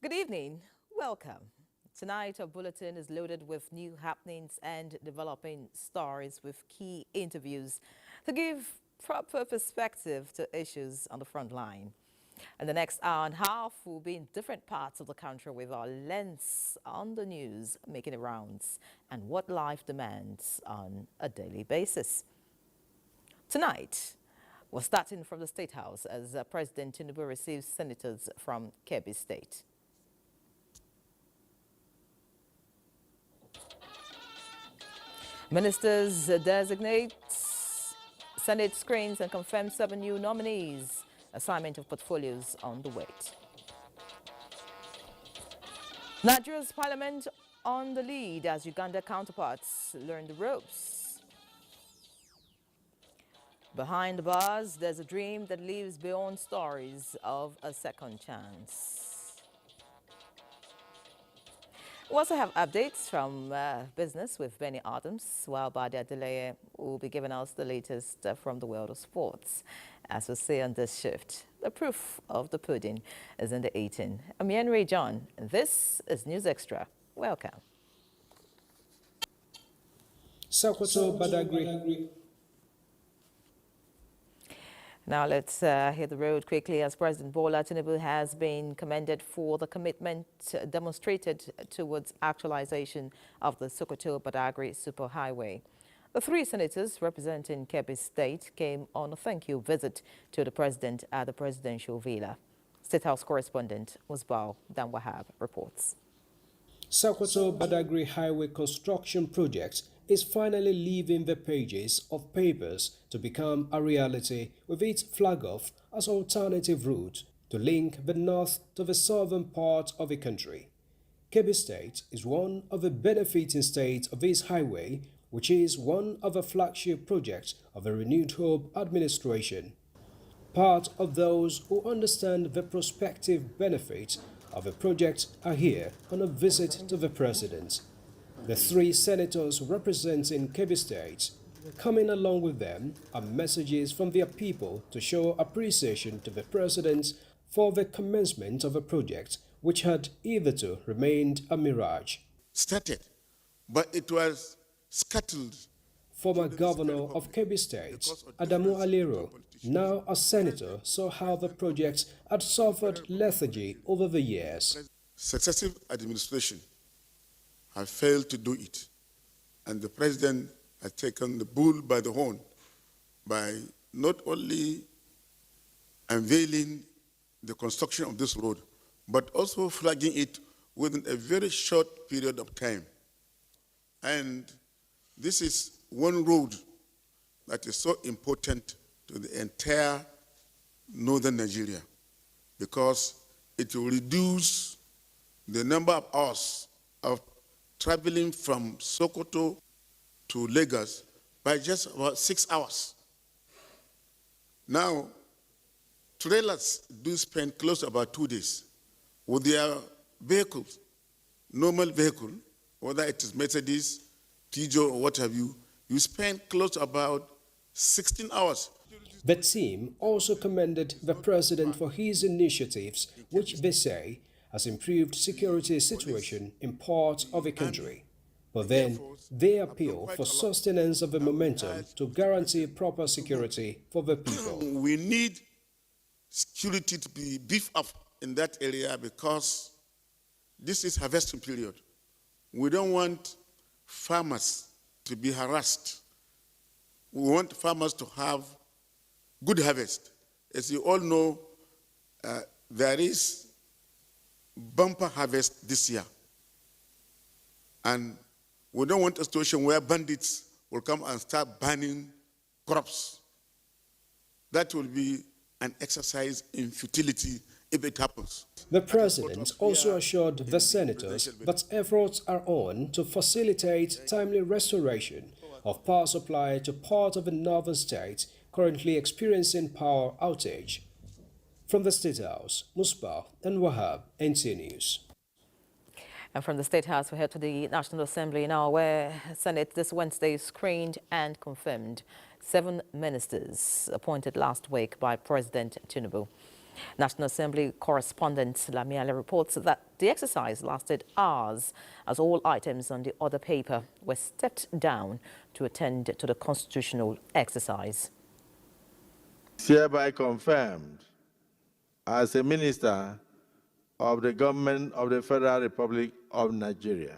Good evening. Welcome. Tonight, our bulletin is loaded with new happenings and developing stories with key interviews to give proper perspective to issues on the front line. And the next hour and a half will be in different parts of the country with our lens on the news making the rounds and what life demands on a daily basis. Tonight, we're starting from the State House as President Tinubu receives senators from Kebbi State. Ministers designate, Senate screens and confirms 7 new nominees. Assignment of portfolios on the way. Nigeria's parliament on the lead as Uganda counterparts learn the ropes. Behind the bars, there's a dream that lives beyond stories of a second chance. We also have updates from business with Benny Adams, while Badia Deleye will be giving us the latest from the world of sports. As we say on this shift, the proof of the pudding is in the eating. I'm Yenri John, and this is News Extra. Welcome. Sokoto Badagry. Now let's hit the road quickly as President Bola Tinubu has been commended for the commitment demonstrated towards actualization of the Sokoto-Badagry Superhighway. The 3 senators representing Kebbi State came on a thank-you visit to the president at the presidential villa. State House correspondent Musbao Danwahab reports. Sokoto Badagry Highway construction project is finally leaving the pages of papers to become a reality with its flag off as alternative route to link the north to the southern part of the country. Kebbi State is one of the benefiting states of this highway, which is one of the flagship projects of the Renewed Hope administration. Part of those who understand the prospective benefits of the project are here on a visit to the president. The 3 senators representing Kebbi State, coming along with them, are messages from their people to show appreciation to the president for the commencement of a project which had hitherto remained a mirage. Started, but it was scuttled. Former governor of Kebbi State, Adamu Alero, now a senator, saw how the project had suffered lethargy over the years. Successive administration have failed to do it, and the president has taken the bull by the horn by not only unveiling the construction of this road, but also flagging it within a very short period of time. And this is one road that is so important to the entire northern Nigeria because it will reduce the number of hours of traveling from Sokoto to Lagos by just about 6 hours. Now, trailers do spend close to about 2 days with their vehicles, normal vehicle, whether it is Mercedes, Tijo, or what have you, you spend close to about 16 hours. The team also commended the president for his initiatives, which they say has improved security situation in parts of the country. But then they appeal for sustenance of the momentum to guarantee proper security for the people. We need security to be beefed up in that area because this is harvesting period. We don't want farmers to be harassed. We want farmers to have good harvest. As you all know, there is bumper harvest this year. And we don't want a situation where bandits will come and start burning crops. That will be an exercise in futility if it happens. The president also assured the senators that efforts are on to facilitate timely restoration of power supply to part of the northern state currently experiencing power outage. From the State House, Musbah and Wahab, NTA News. And from the State House, we head to the National Assembly now, where Senate this Wednesday screened and confirmed 7 ministers appointed last week by President Tinubu. National Assembly correspondent Lamiale reports that the exercise lasted hours as all items on the other paper were stepped down to attend to the constitutional exercise. Hereby confirmed as a minister of the government of the Federal Republic of Nigeria.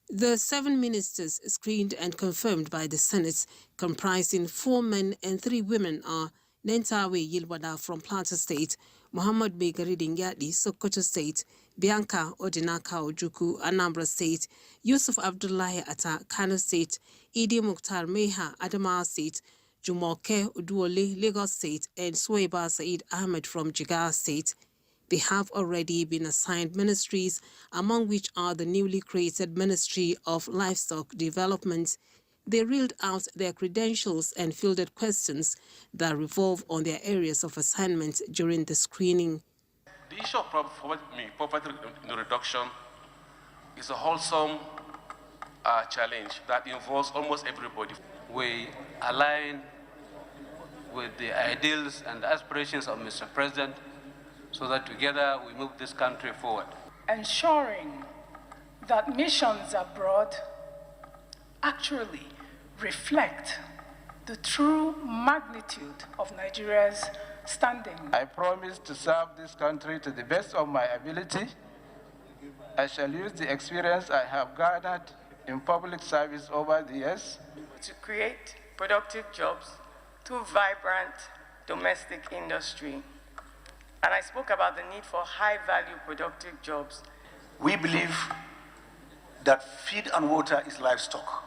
The 7 ministers screened and confirmed by the Senate, comprising 4 men and 3 women, are Nentawe Yilwada from Plateau State, Muhammad Begari Dingyadi, Sokoto State, Bianca Odinaka Ojuku, Anambra State, Yusuf Abdullahi Atta, Kano State, Idi Mukhtar Meha, Adamawa State, Jumoke Uduole, Lagos State, and Suwaiba Said Ahmed from Jigawa State. They have already been assigned ministries, among which are the newly created Ministry of Livestock Development. They reeled out their credentials and fielded questions that revolve on their areas of assignment during the screening. The issue of poverty reduction is a wholesome challenge that involves almost everybody. We align with the ideals and aspirations of Mr. President so that together we move this country forward. Ensuring that missions abroad actually reflect the true magnitude of Nigeria's standing. I promise to serve this country to the best of my ability. I shall use the experience I have gathered in public service over the years to create productive jobs through vibrant domestic industry. And I spoke about the need for high-value productive jobs. We believe that feed and water is livestock.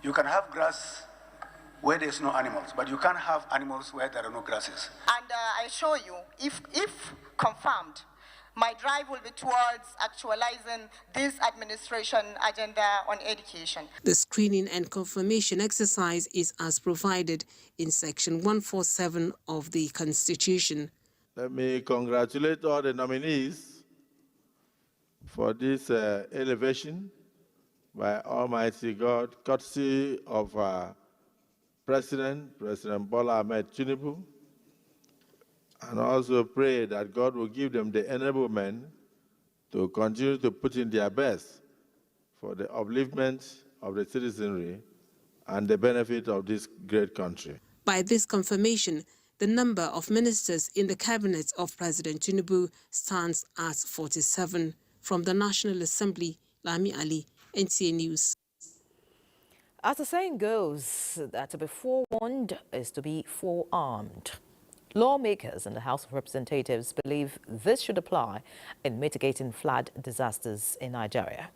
You can have grass where there's no animals, but you can't have animals where there are no grasses. And I assure you, if confirmed, my drive will be towards actualizing this administration agenda on education. The screening and confirmation exercise is as provided in Section 147 of the Constitution. Let me congratulate all the nominees for this elevation by Almighty God, courtesy of President Bola Ahmed Tinubu, and also pray that God will give them the enablement to continue to put in their best for the upliftment of the citizenry and the benefit of this great country. By this confirmation, the number of ministers in the cabinet of President Tinubu stands at 47. From the National Assembly, Lami Ali, NTA News. As the saying goes, that to be forewarned is to be forearmed. Lawmakers in the House of Representatives believe this should apply in mitigating flood disasters in Nigeria.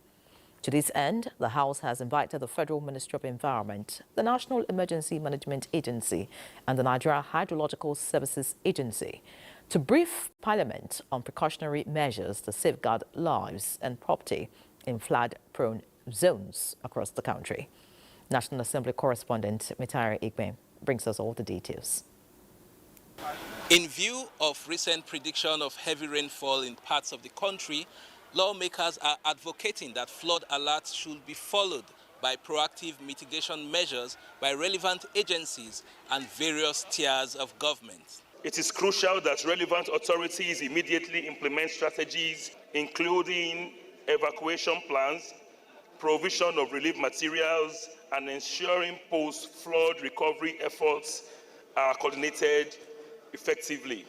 To this end, the House has invited the Federal Ministry of Environment, the National Emergency Management Agency, and the Nigeria Hydrological Services Agency to brief Parliament on precautionary measures to safeguard lives and property in flood-prone zones across the country. National Assembly correspondent Mitari Igbe brings us all the details. In view of recent prediction of heavy rainfall in parts of the country, lawmakers are advocating that flood alerts should be followed by proactive mitigation measures by relevant agencies and various tiers of government. It is crucial that relevant authorities immediately implement strategies, including evacuation plans, provision of relief materials, and ensuring post-flood recovery efforts are coordinated effectively.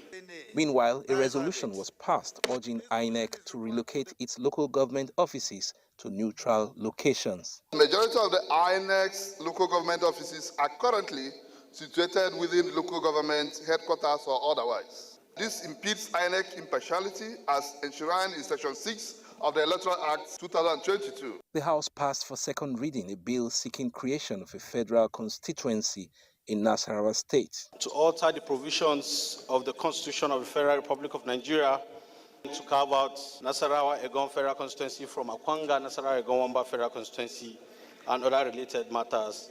Meanwhile, a resolution was passed urging INEC to relocate its local government offices to neutral locations. The majority of the INEC's local government offices are currently situated within local government headquarters or otherwise. This impedes INEC impartiality as enshrined in Section 6 of the Electoral Act 2022. The House passed for second reading a bill seeking creation of a federal constituency in Nasarawa State. To alter the provisions of the Constitution of the Federal Republic of Nigeria to carve out Nasarawa Egon Federal Constituency from Akwanga Nasarawa Egon Wamba Federal Constituency and other related matters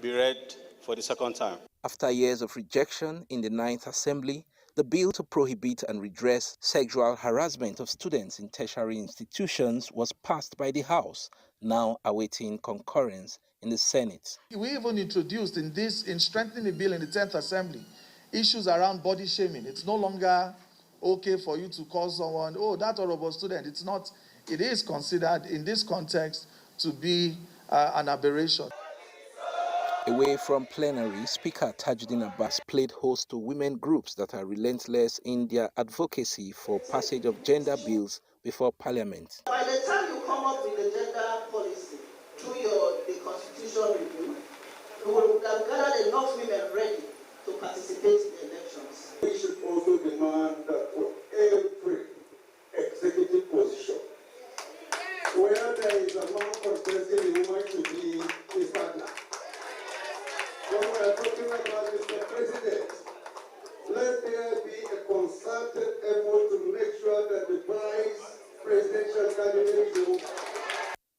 be read for the second time. After years of rejection in the 9th Assembly, the bill to prohibit and redress sexual harassment of students in tertiary institutions was passed by the House, now awaiting concurrence in the Senate. We even introduced in strengthening the bill in the 10th Assembly issues around body shaming. It's no longer okay for you to call someone, oh, that horrible student. It's not. It is considered in this context to be an aberration. Away from plenary, Speaker Tajuddin Abbas played host to women groups that are relentless in their advocacy for passage of gender bills before Parliament. By the time you come up with the gender policy through the constitution review, you will have gathered enough women ready to participate in the elections. We should also demand that for every executive position, where there is a man contesting, the woman should be his partner. When we are talking about Mr. President, let there be a concerted effort to make sure that the vice presidential candidate.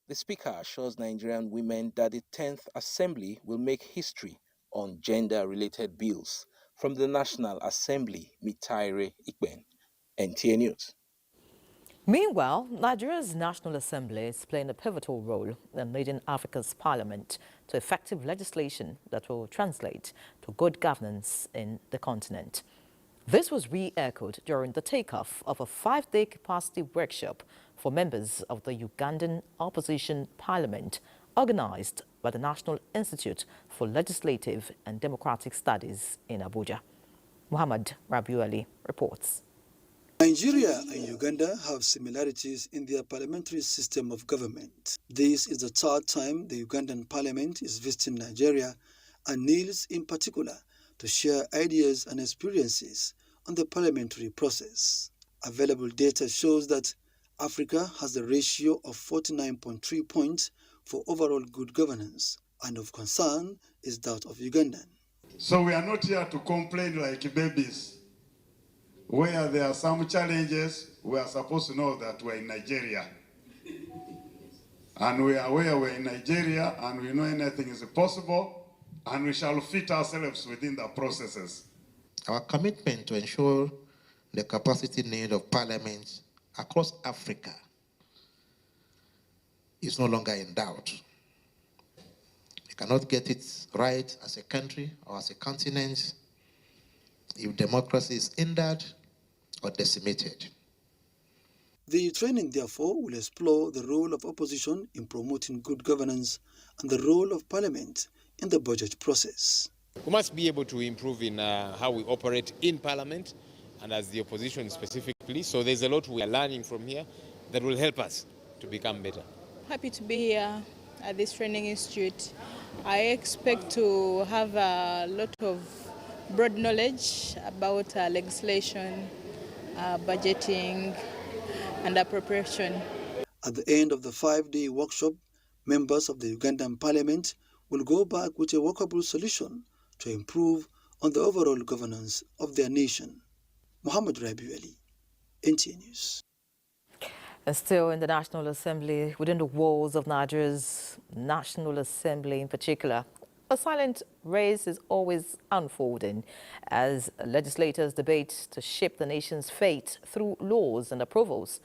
The Speaker assures Nigerian women that the 10th Assembly will make history on gender-related bills. From the National Assembly, Mitaire Ikben, NTA News. Meanwhile, Nigeria's National Assembly is playing a pivotal role in leading Africa's parliament to effective legislation that will translate to good governance in the continent. This was re-echoed during the takeoff of a 5-day capacity workshop for members of the Ugandan opposition parliament, organized by the National Institute for Legislative and Democratic Studies in Abuja. Muhammad Rabiuali reports. Nigeria and Uganda have similarities in their parliamentary system of government. This is the third time the Ugandan parliament is visiting Nigeria, and kneels in particular to share ideas and experiences on the parliamentary process. Available data shows that Africa has the ratio of 49.3 points for overall good governance, and of concern is that of Ugandan. So we are not here to complain like babies. Where there are some challenges, we are supposed to know that we're in Nigeria. And we are aware we're in Nigeria, and we know anything is possible, and we shall fit ourselves within the processes. Our commitment to ensure the capacity need of parliaments across Africa is no longer in doubt. We cannot get it right as a country or as a continent if democracy is hindered or decimated. The training, therefore, will explore the role of opposition in promoting good governance and the role of parliament in the budget process. We must be able to improve in how we operate in parliament and as the opposition specifically. So there's a lot we are learning from here that will help us to become better. Happy to be here at this training institute. I expect to have a lot of broad knowledge about legislation, budgeting and appropriation. At the end of the 5-day workshop, members of the Ugandan parliament will go back with a workable solution to improve on the overall governance of their nation. Muhammad Rabiuali, NTA News. And still in the National Assembly, within the walls of Nigeria's National Assembly in particular, a silent race is always unfolding as legislators debate to shape the nation's fate through laws and approvals.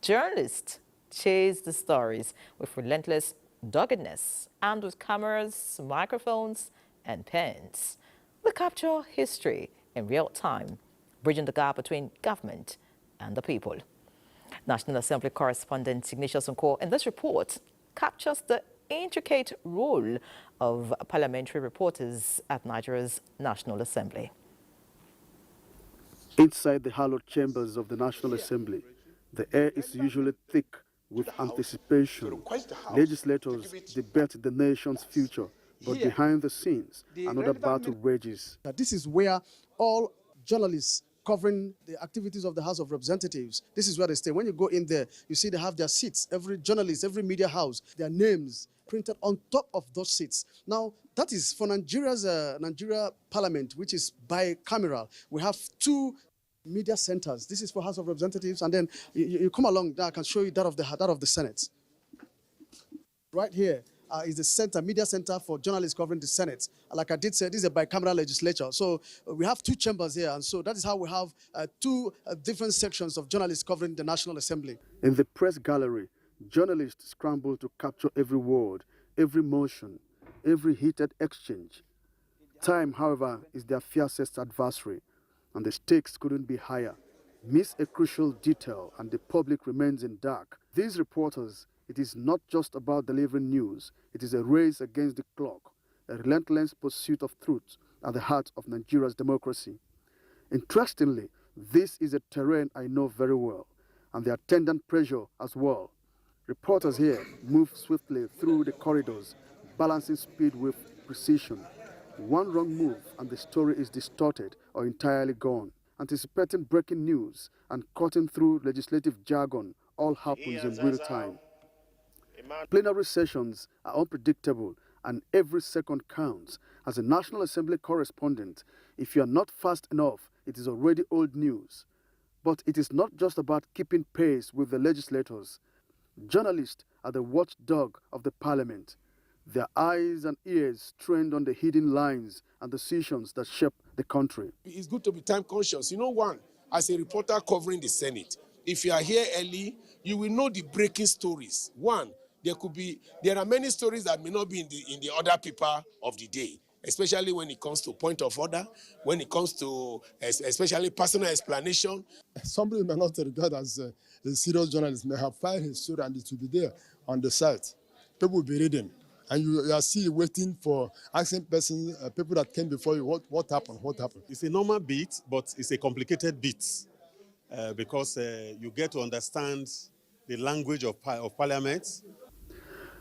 Journalists chase the stories with relentless doggedness and with cameras, microphones and pens. They capture history in real time, bridging the gap between government and the people. National Assembly correspondent Ignatius Nko in this report captures the intricate role of parliamentary reporters at Nigeria's National Assembly. Inside the hallowed chambers of the National Assembly, the air is usually thick with anticipation. Legislators debate the nation's future, but behind the scenes, another battle rages. This is where all journalists covering the activities of the House of Representatives, this is where they stay. When you go in there, you see they have their seats. Every journalist, every media house, their names printed on top of those seats. Now, that is for Nigeria Parliament, which is bicameral. We have 2 media centers. This is for House of Representatives, and then you come along. Now I can show you that of the Senate. Right here is the center, media center for journalists covering the Senate. Like I did say, this is a bicameral legislature. So we have 2 chambers here, and so that is how we have 2 different sections of journalists covering the National Assembly. In the press gallery, journalists scramble to capture every word, every motion, every heated exchange. Time, however, is their fiercest adversary, and the stakes couldn't be higher. Miss a crucial detail and the public remains in dark. These reporters, it is not just about delivering news, it is a race against the clock, a relentless pursuit of truth at the heart of Nigeria's democracy. Interestingly, this is a terrain I know very well, and the attendant pressure as well. Reporters here move swiftly through the corridors, balancing speed with precision. One wrong move and the story is distorted or entirely gone. Anticipating breaking news and cutting through legislative jargon all happens in real time. Plenary sessions are unpredictable and every second counts. As a National Assembly correspondent, if you are not fast enough, it is already old news. But it is not just about keeping pace with the legislators. Journalists are the watchdog of the parliament. Their eyes and ears trained on the hidden lines and decisions that shape the country. It's good to be time conscious. You know, one, as a reporter covering the Senate, if you are here early, you will know the breaking stories. One, there are many stories that may not be in the other paper of the day, especially when it comes to point of order, when it comes to especially personal explanation. Somebody may not regard as a serious journalist may have filed his story and it will be there on the site. People will be reading. And you are still waiting for asking people that came before you, what happened? It's a normal beat, but it's a complicated beat because you get to understand the language of Parliament.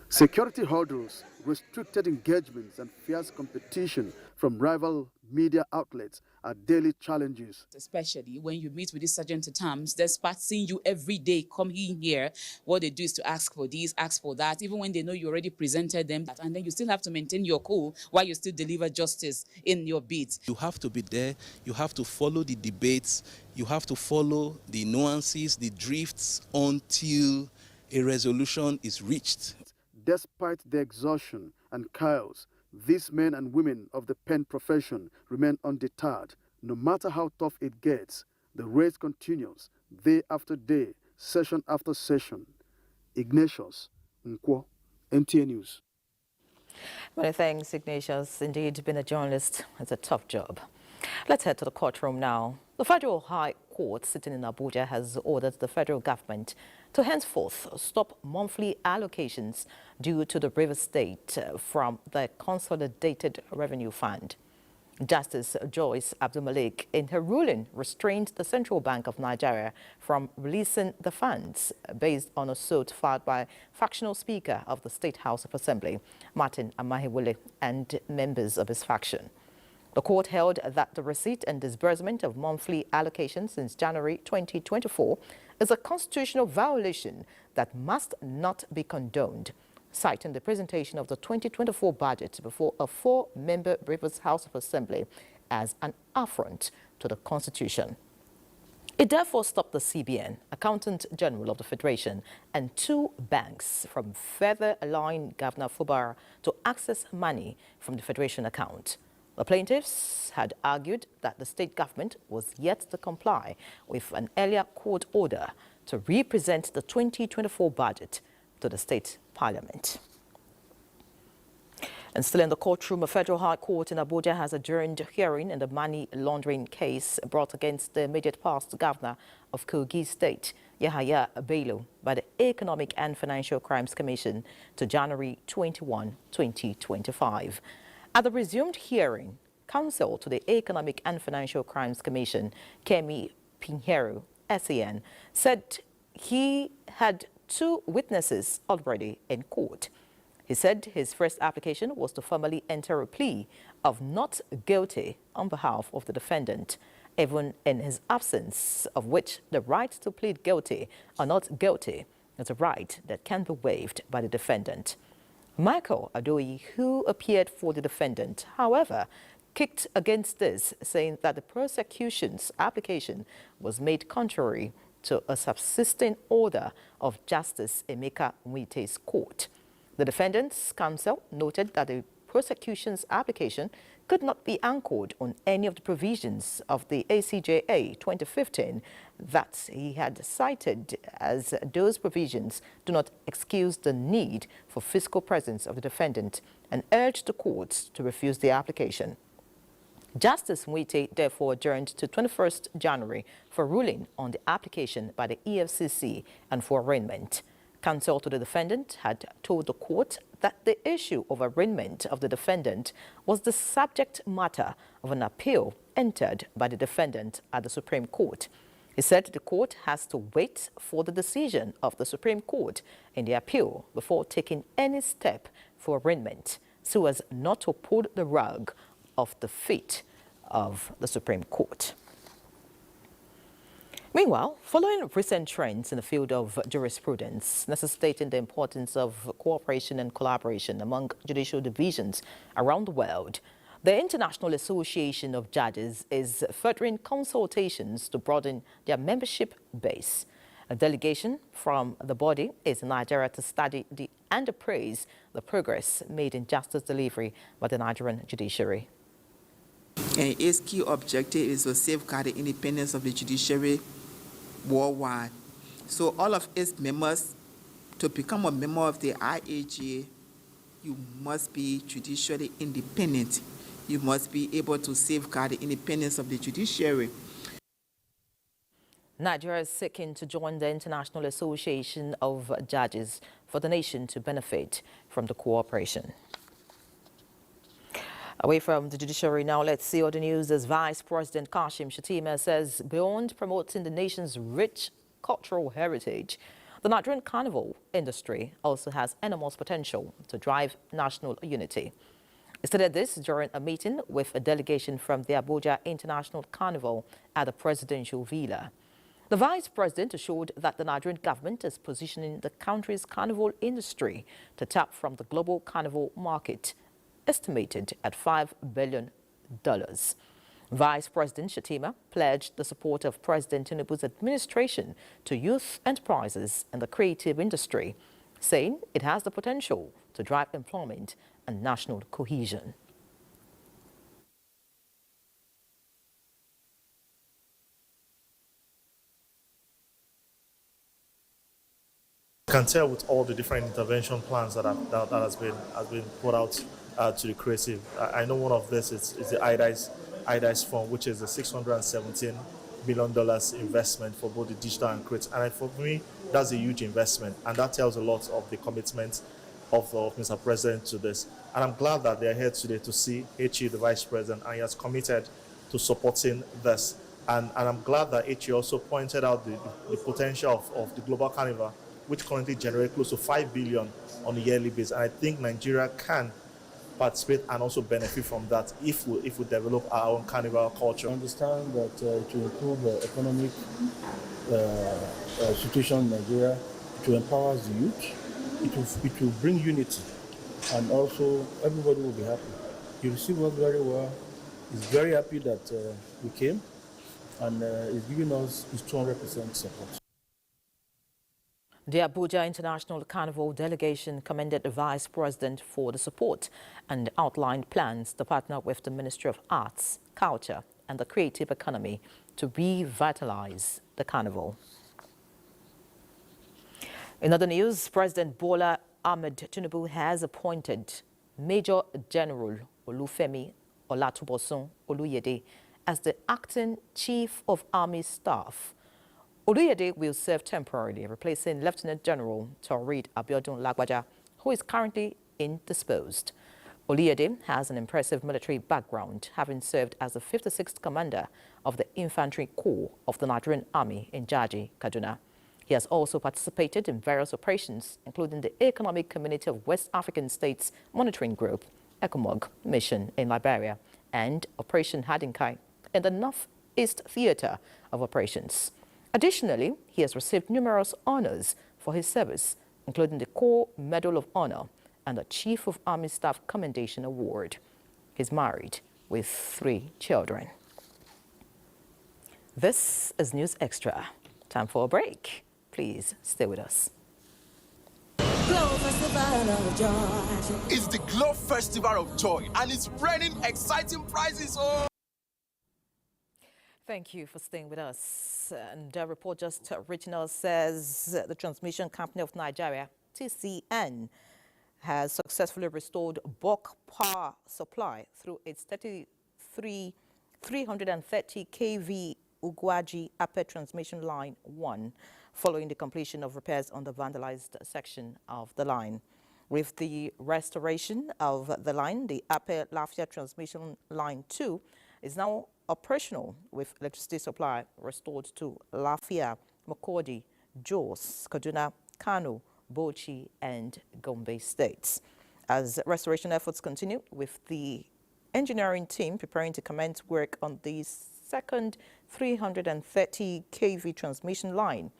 Security hurdles, restricted engagements, and fierce competition from rival media outlets are daily challenges. Especially when you meet with these sergeant-at-arms, despite seeing you every day come in here, what they do is to ask for this, ask for that, even when they know you already presented them, and then you still have to maintain your cool while you still deliver justice in your beats. You have to be there, you have to follow the debates, you have to follow the nuances, the drifts until a resolution is reached. Despite the exhaustion and chaos, these men and women of the pen profession remain undeterred. No matter how tough it gets, the race continues, day after day, session after session. Ignatius Nkwo, NTA News. Many thanks, Ignatius. Indeed, being a journalist is a tough job. Let's head to the courtroom now. The Federal High Court sitting in Abuja has ordered the federal government to henceforth stop monthly allocations due to the Rivers State from the Consolidated Revenue Fund. Justice Joyce Abdulmalik, in her ruling, restrained the Central Bank of Nigeria from releasing the funds based on a suit filed by factional Speaker of the State House of Assembly, Martin Amahiwole, and members of his faction. The court held that the receipt and disbursement of monthly allocations since January 2024 is a constitutional violation that must not be condoned, citing the presentation of the 2024 budget before a 4-member Rivers House of Assembly as an affront to the Constitution. It therefore stopped the CBN, Accountant General of the Federation, and 2 banks from further allowing Governor Fubara to access money from the Federation account. The plaintiffs had argued that the state government was yet to comply with an earlier court order to represent the 2024 budget to the state parliament. And still in the courtroom, a federal high court in Abuja has adjourned hearing in the money laundering case brought against the immediate past governor of Kogi State, Yahaya Bello, by the Economic and Financial Crimes Commission to January 21, 2025. At the resumed hearing, counsel to the Economic and Financial Crimes Commission, Kemi Pinheiro, SEN, said he had 2 witnesses already in court. He said his first application was to formally enter a plea of not guilty on behalf of the defendant, even in his absence, of which the right to plead guilty or not guilty is a right that can be waived by the defendant. Michael Adoyi, who appeared for the defendant, however, kicked against this, saying that the prosecution's application was made contrary to a subsisting order of Justice Emeka Nwite's court. The defendant's counsel noted that the prosecution's application could not be anchored on any of the provisions of the ACJA 2015 that he had cited, as those provisions do not excuse the need for physical presence of the defendant, and urged the courts to refuse the application. Justice Mwite therefore adjourned to 21st January for ruling on the application by the EFCC and for arraignment. Counsel to the defendant had told the court that the issue of arraignment of the defendant was the subject matter of an appeal entered by the defendant at the Supreme Court. He said the court has to wait for the decision of the Supreme Court in the appeal before taking any step for arraignment, so as not to pull the rug of the feet of the Supreme Court. Meanwhile, following recent trends in the field of jurisprudence necessitating the importance of cooperation and collaboration among judicial divisions around the world, the International Association of Judges is furthering consultations to broaden their membership base. A delegation from the body is in Nigeria to study and appraise the progress made in justice delivery by the Nigerian judiciary. And its key objective is to safeguard the independence of the judiciary worldwide. So all of its members, to become a member of the IAJ, you must be judicially independent. You must be able to safeguard the independence of the judiciary. Nigeria is seeking to join the International Association of Judges for the nation to benefit from the cooperation. Away from the judiciary now, let's see other news as Vice President Kashim Shettima says beyond promoting the nation's rich cultural heritage, the Nigerian carnival industry also has enormous potential to drive national unity. He stated this during a meeting with a delegation from the Abuja International Carnival at the presidential villa. The vice president assured that the Nigerian government is positioning the country's carnival industry to tap from the global carnival market, estimated at $5 billion. Vice President Shettima pledged the support of President Tinubu's administration to youth enterprises in the creative industry, saying it has the potential to drive employment and national cohesion. You can tell with all the different intervention plans that has been put out to the creative. I know one of this is the IDICE fund, which is a $617 million investment for both the digital and creative. And for me, that's a huge investment, and that tells a lot of the commitment of Mr. President to this. And I'm glad that they're here today to see HE, the Vice President, and he has committed to supporting this. And I'm glad that HE also pointed out the potential of the Global Carnival, which currently generates close to $5 billion on a yearly basis. And I think Nigeria can participate and also benefit from that if we develop our own carnival culture. I understand that to improve the economic situation in Nigeria, to empower the youth, it will bring unity, and also everybody will be happy. You receive us very well. He's very happy that we came, and he's giving us his 200% support. The Abuja International Carnival delegation commended the Vice President for the support and outlined plans to partner with the Ministry of Arts, Culture and the Creative Economy to revitalize the carnival. In other news, President Bola Ahmed Tinubu has appointed Major General Olufemi Olatubosun Oluyede as the acting Chief of Army Staff. Oluyede will serve temporarily, replacing Lieutenant General Taurid Abiodun Lagbaja, who is currently indisposed. Oluyede has an impressive military background, having served as the 56th Commander of the Infantry Corps of the Nigerian Army in Jaji, Kaduna. He has also participated in various operations, including the Economic Community of West African States Monitoring Group, ECOMOG, mission in Liberia, and Operation Hadinkai in the Northeast Theater of Operations. Additionally, he has received numerous honors for his service, including the Corps Medal of Honor and the Chief of Army Staff Commendation Award. He's married with 3 children. This is News Extra. Time for a break. Please stay with us. It's the Glow Festival of Joy, and it's raining exciting prizes. Oh! Thank you for staying with us. And the report just reaching us says the Transmission Company of Nigeria, TCN, has successfully restored bulk power supply through its 33 330 kV Ugwaji Upper Transmission Line 1, following the completion of repairs on the vandalized section of the line. With the restoration of the line, the Upper Lafia Transmission Line 2 is now operational, with electricity supply restored to Lafia, Makurdi, Jos, Kaduna, Kano, Bauchi, and Gombe states. As restoration efforts continue, with the engineering team preparing to commence work on the second 330 kV transmission line,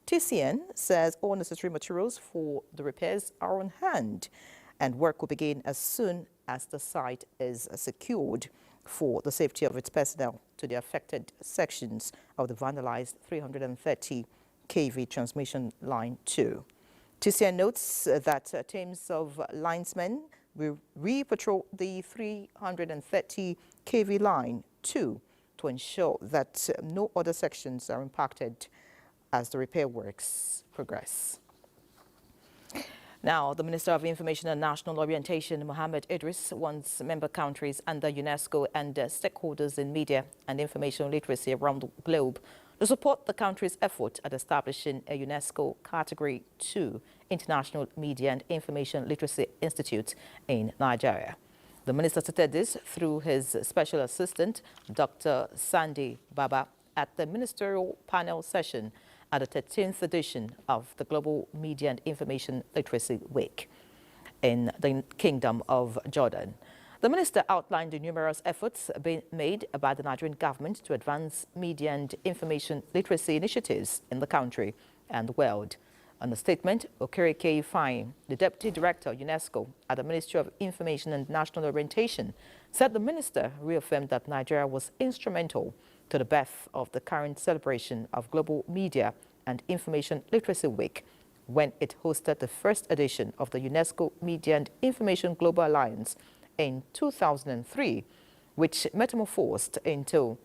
TCN says all necessary materials for the repairs are on hand, and work will begin as soon as the site is secured for the safety of its personnel to the affected sections of the vandalized 330 kV transmission line 2. TCN notes that teams of linesmen will re-patrol the 330 kV line 2 to ensure that no other sections are impacted as the repair works progress. Now, the Minister of Information and National Orientation, Mohammed Idris, wants member countries under UNESCO and stakeholders in media and information literacy around the globe to support the country's effort at establishing a UNESCO Category 2 International Media and Information Literacy Institute in Nigeria. The minister stated this through his special assistant, Dr. Sandy Baba, at the ministerial panel session at the 13th edition of the Global Media and Information Literacy Week in the Kingdom of Jordan. The minister outlined the numerous efforts being made by the Nigerian government to advance media and information literacy initiatives in the country and the world. In a statement, Okereke Ifeanyi, the Deputy Director, UNESCO at the Ministry of Information and National Orientation, said the minister reaffirmed that Nigeria was instrumental to the birth of the current celebration of Global Media and Information Literacy Week when it hosted the first edition of the UNESCO Media and Information Global Alliance in 2003, which metamorphosed into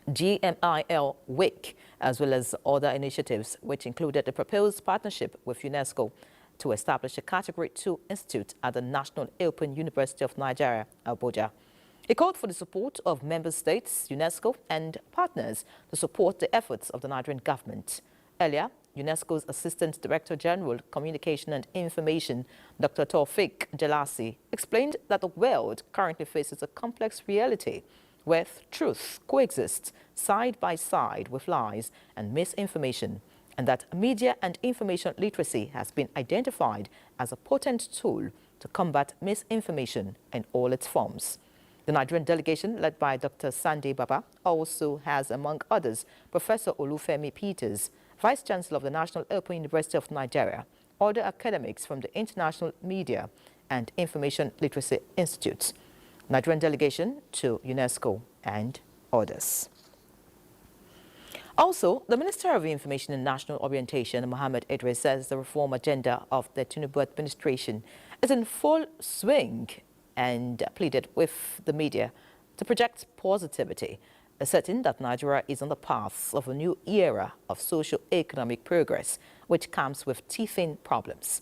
GMIL Week, as well as other initiatives, which included the proposed partnership with UNESCO to establish a Category 2 institute at the National Open University of Nigeria, Abuja. He called for the support of member states, UNESCO, and partners to support the efforts of the Nigerian government. Earlier, UNESCO's Assistant Director General, Communication and Information, Dr. Taufik Jalasi, explained that the world currently faces a complex reality where truth coexists side by side with lies and misinformation, and that media and information literacy has been identified as a potent tool to combat misinformation in all its forms. The Nigerian delegation, led by Dr. Sandy Baba, also has, among others, Professor Olufemi Peters, Vice-Chancellor of the National Open University of Nigeria, other academics from the International Media and Information Literacy Institutes, Nigerian delegation to UNESCO, and others. Also, the Minister of Information and National Orientation, Mohammed Idris, says the reform agenda of the Tinubu administration is in full swing and pleaded with the media to project positivity, asserting that Nigeria is on the path of a new era of socio-economic progress, which comes with teething problems.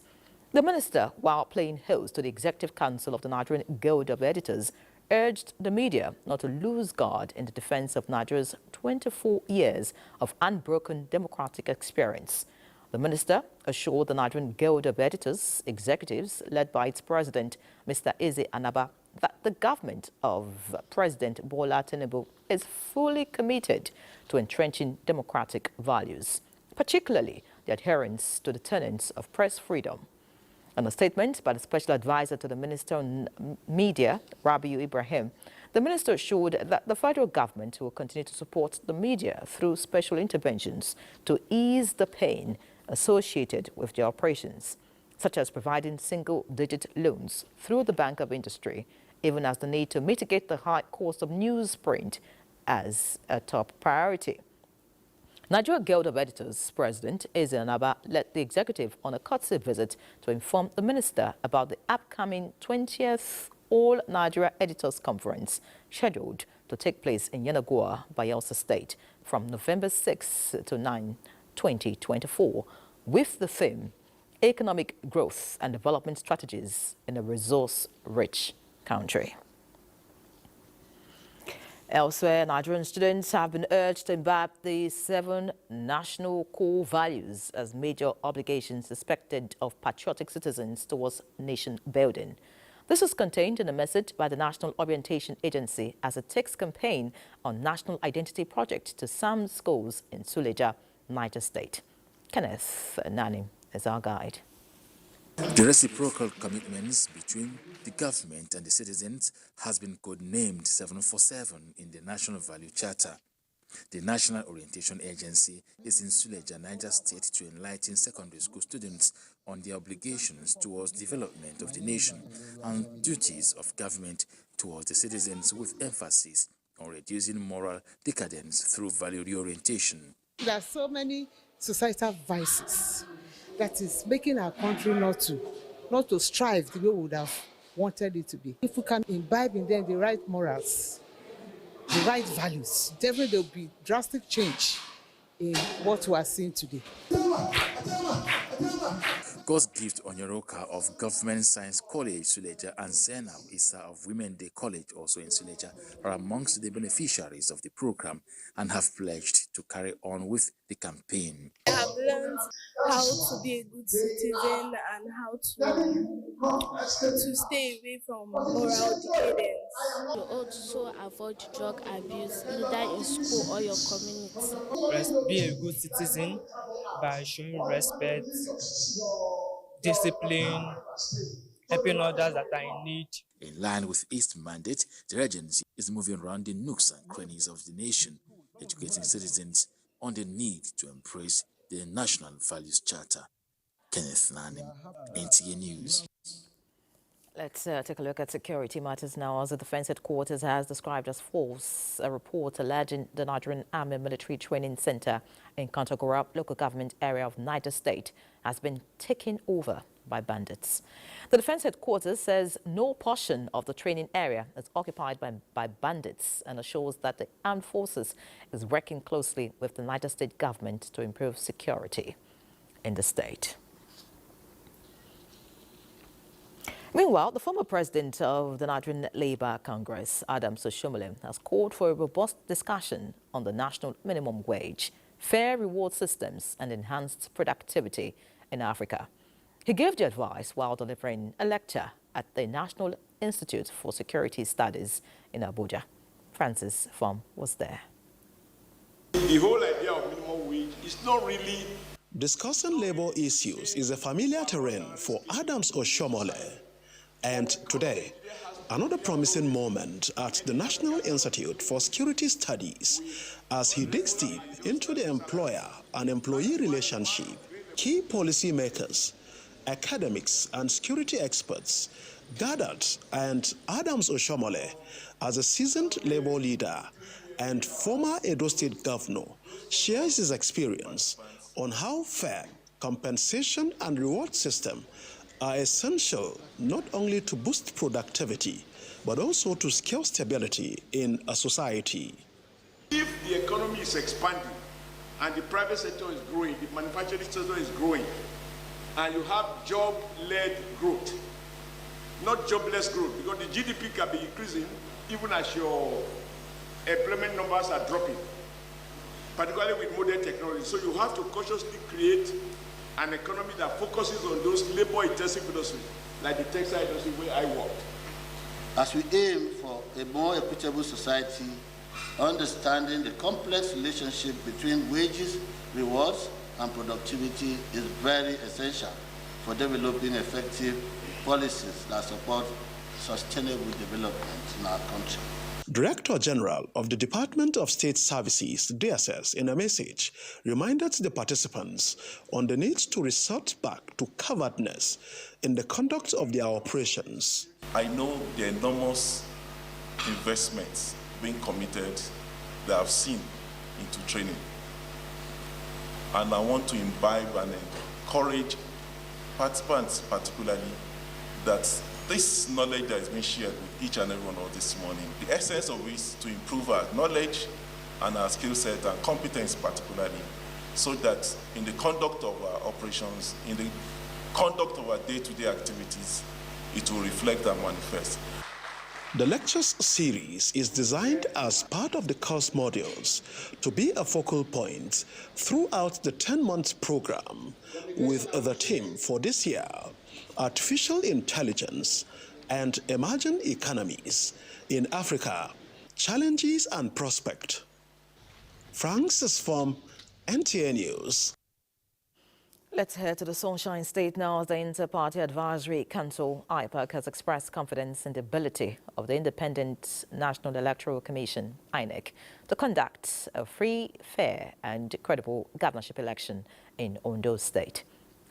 The minister, while playing host to the Executive Council of the Nigerian Guild of Editors, urged the media not to lose guard in the defense of Nigeria's 24 years of unbroken democratic experience. The minister assured the Nigerian Guild of Editors executives, led by its president, Mr. Eze Anaba, that the government of President Bola Tinubu is fully committed to entrenching democratic values, particularly the adherence to the tenets of press freedom. In a statement by the special advisor to the Minister on Media, Rabiu Ibrahim, the minister assured that the federal government will continue to support the media through special interventions to ease the pain associated with their operations, such as providing single-digit loans through the Bank of Industry, even as the need to mitigate the high cost of newsprint as a top priority. Nigeria Guild of Editors President Eze Anaba led the executive on a courtesy visit to inform the minister about the upcoming 20th All Nigeria Editors Conference, scheduled to take place in Yenagoa, Bayelsa State, from November 6 to 9, 2024, with the theme Economic Growth and Development Strategies in a Resource-Rich Country. Elsewhere, Nigerian students have been urged to imbibe the 7 national core values as major obligations expected of patriotic citizens towards nation building. This is contained in a message by the National Orientation Agency as it takes campaign on National Identity Project to some schools in Suleja, Niger State. Kenneth Nani is our guide. The reciprocal commitments between the government and the citizens has been codenamed 747 in the National Value Charter. The National Orientation Agency is in Suleja, Niger State to enlighten secondary school students on their obligations towards development of the nation and duties of government towards the citizens, with emphasis on reducing moral decadence through value reorientation. There are so many societal vices that is making our country not to strive the way we would have wanted it to be. If we can imbibe in them the right morals, the right values, definitely there will be drastic change in what we are seeing today. God's gift Onyoroka of Government Science College, Suleja, and Zainab Issa of Women Day College, also in Suleja, are amongst the beneficiaries of the program and have pledged to carry on with the campaign. I have learned how to be a good citizen and how to stay away from moral decadence. You also avoid drug abuse, either in school or your community. Be a good citizen by showing respect, discipline, helping others that are in need. In line with its mandate, the agency is moving around the nooks and crannies of the nation, educating citizens on the need to embrace the National Values Charter. Kenneth Nani, NTA News. Let's take a look at security matters now, as the Defense Headquarters has described as false a report alleging the Nigerian Army Military Training Center in Kontagora local government area of Niger State has been taken over by bandits. The Defense Headquarters says no portion of the training area is occupied by bandits and assures that the armed forces is working closely with the Niger State government to improve security in the state. Meanwhile, the former president of the Nigerian Labour Congress, Adams Oshiomhole, has called for a robust discussion on the national minimum wage, fair reward systems and enhanced productivity in Africa. He gave the advice while delivering a lecture at the National Institute for Security Studies in Abuja. Francis Fom was there. The whole idea of minimum wage is not really... Discussing labor issues is a familiar terrain for Adams Oshiomhole. And today, another promising moment at the National Institute for Security Studies as he digs deep into the employer and employee relationship. Key policymakers, academics, and security experts gathered, and Adams Oshiomhole, as a seasoned labor leader and former Edo State governor, shares his experience on how fair compensation and reward system are essential not only to boost productivity, but also to scale stability in a society. If the economy is expanding and the private sector is growing, the manufacturing sector is growing, and you have job-led growth, not jobless growth, because the GDP can be increasing even as your employment numbers are dropping, particularly with modern technology. So you have to consciously create an economy that focuses on those labor-intensive industries, like the textile industry where I work. As we aim for a more equitable society, understanding the complex relationship between wages, rewards, and productivity is very essential for developing effective policies that support sustainable development in our country. Director General of the Department of State Services, DSS, in a message, reminded the participants on the need to resort back to covetousness in the conduct of their operations. I know the enormous investments being committed that I've seen into training. And I want to imbibe and encourage participants particularly that this knowledge that is being shared with each and every one of us this morning, the essence of it is to improve our knowledge and our skill set and competence particularly, so that in the conduct of our operations, in the conduct of our day-to-day activities, it will reflect and manifest. The lectures series is designed as part of the course modules to be a focal point throughout the 10-month program with the theme for this year, Artificial Intelligence and Emerging Economies in Africa, Challenges and Prospect. Francis from NTA News. Let's head to the Sunshine State now. The Inter-Party Advisory Council, IPAC, has expressed confidence in the ability of the Independent National Electoral Commission, INEC, to conduct a free, fair and credible governorship election in Ondo State.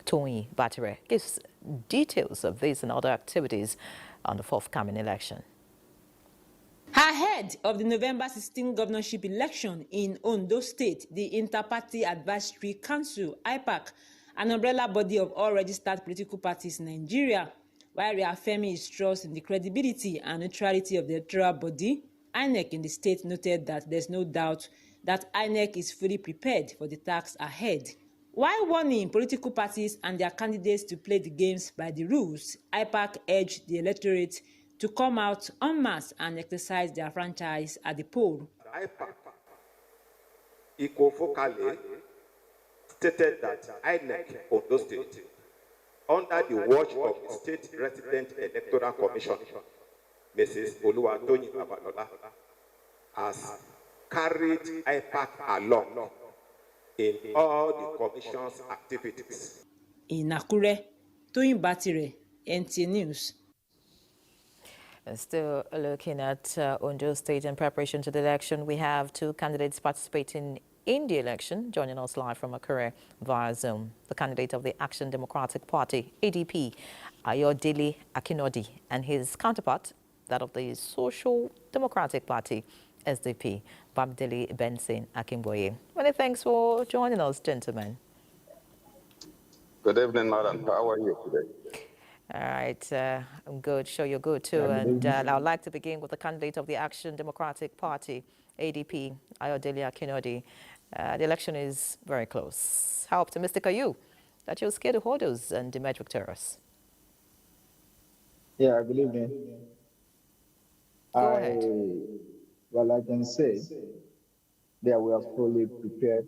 Tony Batire gives details of these and other activities on the forthcoming election. Ahead of the November 16 governorship election in Ondo State, the Inter-Party Advisory Council, IPAC, an umbrella body of all registered political parties in Nigeria, while reaffirming its trust in the credibility and neutrality of the electoral body, INEC in the state noted that there's no doubt that INEC is fully prepared for the task ahead. While warning political parties and their candidates to play the games by the rules, IPAC urged the electorate to come out en masse and exercise their franchise at the poll. IPAC equivocally stated that INEC Ondo State, under the watch of the State Resident Electoral Commission, Mrs. Oluwatoyin Babalola, has carried IPAC along in all the Commission's activities. In Akure, Toyin Batire, NTA News. Still looking at Ondo State in preparation to the election, we have two candidates participating in the election. Joining us live from Akure via Zoom, the candidate of the Action Democratic Party, ADP, Ayodele Akinodi, and his counterpart, that of the Social Democratic Party, SDP, Bamidele Benson Akimboye. Many thanks for joining us, gentlemen. Good evening, madam. How are you today? All right, I'm good. Sure, you're good too. And I would like to begin with the candidate of the Action Democratic Party, ADP, Ayodele Akinodi. The election is very close. How optimistic are you that you'll scare the hurdles and emerge victorious? Yeah, good evening. Go ahead. Well, I can say that we are fully prepared.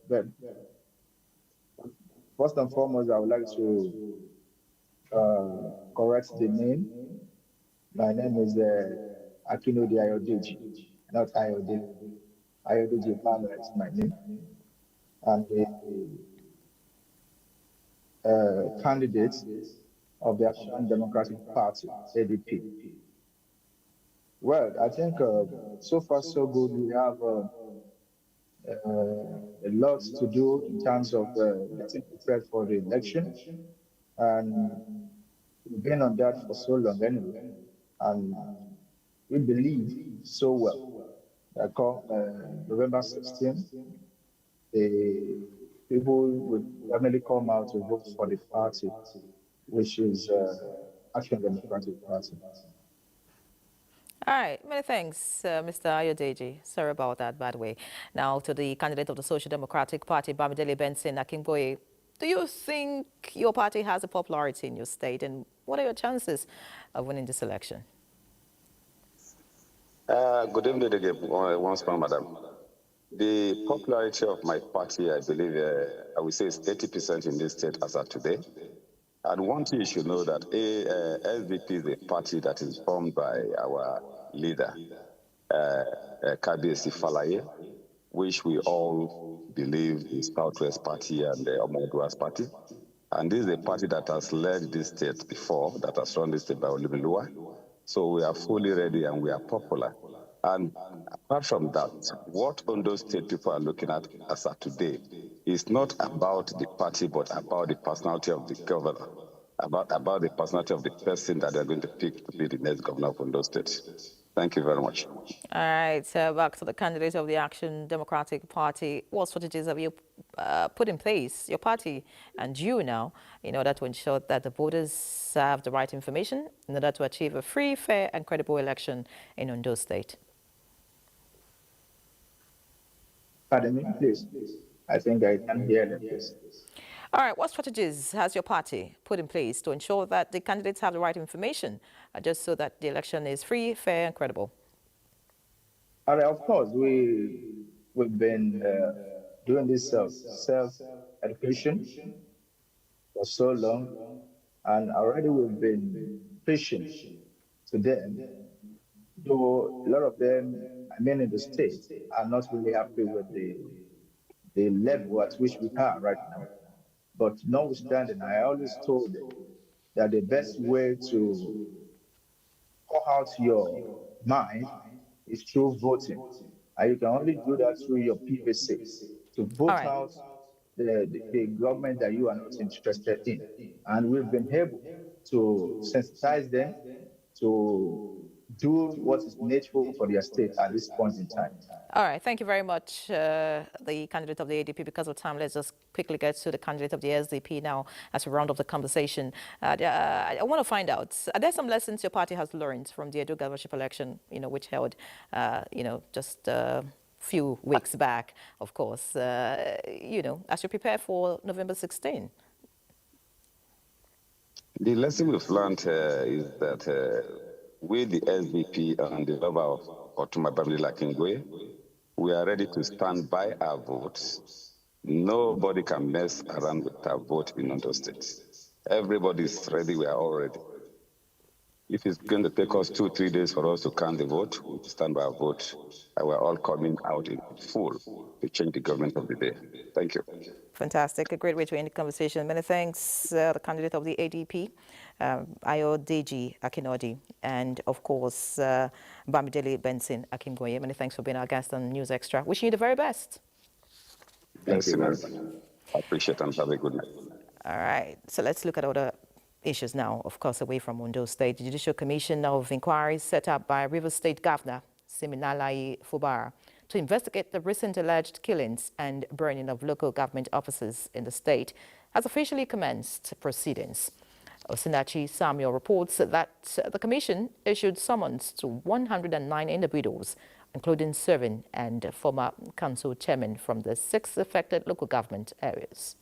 But first and foremost, I would like to correct the name. My name is Akinodi Ayodeji, not Ayodele. Ayodeji Emmanuel is my name. And the candidate of the Action Democratic Party, ADP. Well, I think so far so good. We have a lot to do in terms of getting prepared for the election. And we've been on that for so long anyway. And we believe so well that come November 16th, the people will definitely come out to vote for the party, which is Action Democratic Party. All right, many thanks, Mr. Ayodeji. Sorry about that, by the way. Now to the candidate of the Social Democratic Party, Bamidele Benson Akimboye. Do you think your party has a popularity in your state, and what are your chances of winning this election? Good evening again, once more, madam. The popularity of my party, I believe, I would say is 80% in this state as of today. And one thing you should know that SDP is a party that is formed by our leader, Kabiyesi Falaye, which we all believe is Southwest Party and the Omodua's party. And this is a party that has led this state before, that has run this state by Olubelua. So we are fully ready and we are popular. And apart from that, what Ondo State people are looking at as of today is not about the party, but about the personality of the governor, about the personality of the person that they're going to pick to be the next governor of Ondo State. Thank you very much. All right, so back to the candidate of the Action Democratic Party. What strategies have you put in place, your party and you now, in order to ensure that the voters have the right information in order to achieve a free, fair and credible election in Ondo State? Pardon me, please. I think I can hear that, please. All right, what strategies has your party put in place to ensure that the candidates have the right information, just so that the election is free, fair, and credible? And of course, we've been doing this self-education for so long, and already we've been preaching to them. Though a lot of them, I mean, in the state, are not really happy with the level at which we are right now. But notwithstanding, I always told them that the best way to pour out your mind is through voting. And you can only do that through your PVC, to vote out the government that you are not interested in. And we've been able to sensitize them to do what is needful for their state at this point in time. All right, thank you very much, the candidate of the ADP. Because of time, let's just quickly get to the candidate of the SDP now as we round up the conversation. I want to find out, are there some lessons your party has learned from the Edo governorship election, which held, just a few weeks back, of course, as you prepare for November 16? The lesson we've learned is that we, the SDP and the lover of Otuma Bamidele Akingbue, we are ready to stand by our votes. Nobody can mess around with our vote in Ondo State. Everybody is ready. We are all ready. If it's going to take us 2-3 days for us to count the vote, we stand by our vote, and we're all coming out in full to change the government of the day. Thank you. Fantastic. A great way to end the conversation. Many thanks, the candidate of the ADP, Ayodeji Akinodi, and of course, Bamidele Benson Akingbue. Many thanks for being our guest on News Extra. Wishing you the very best. Thank you, man. I appreciate it and have a good night. All right. So let's look at other issues now, of course, away from Ondo State. The Judicial Commission of Inquiry set up by Rivers State Governor Siminalayi Fubara to investigate the recent alleged killings and burning of local government offices in the state has officially commenced proceedings. Osinachi Samuel reports that the commission issued summons to 109 individuals, including serving and former council chairmen from the 6 affected local government areas.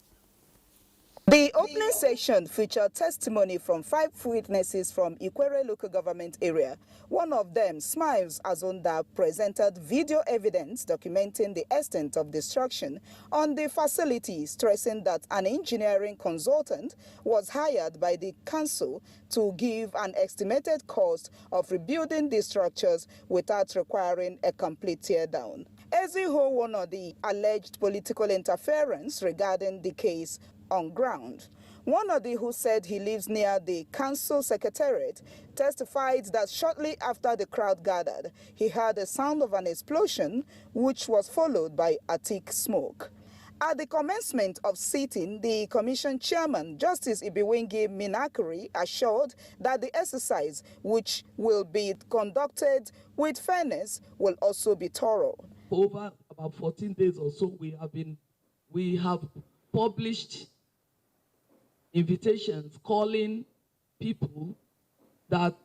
The opening session featured testimony from 5 witnesses from Ikwere local government area. One of them, Smiles Azonda, presented video evidence documenting the extent of destruction on the facility, stressing that an engineering consultant was hired by the council to give an estimated cost of rebuilding the structures without requiring a complete teardown. Eziho warned the alleged political interference regarding the case on ground. One of the who said he lives near the council secretariat testified that shortly after the crowd gathered, he heard the sound of an explosion, which was followed by a thick smoke. At the commencement of sitting, the commission chairman, Justice Ibiwingi Minakuri, assured that the exercise, which will be conducted with fairness, will also be thorough. Over about 14 days or so, we have published invitations calling people that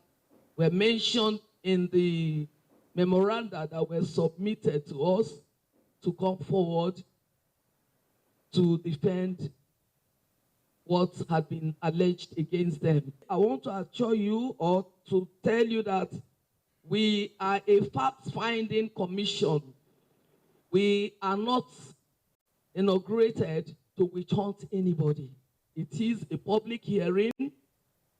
were mentioned in the memoranda that were submitted to us to come forward to defend what had been alleged against them. I want to assure you or to tell you that we are a fact-finding commission. We are not inaugurated to witch hunt anybody. It is a public hearing.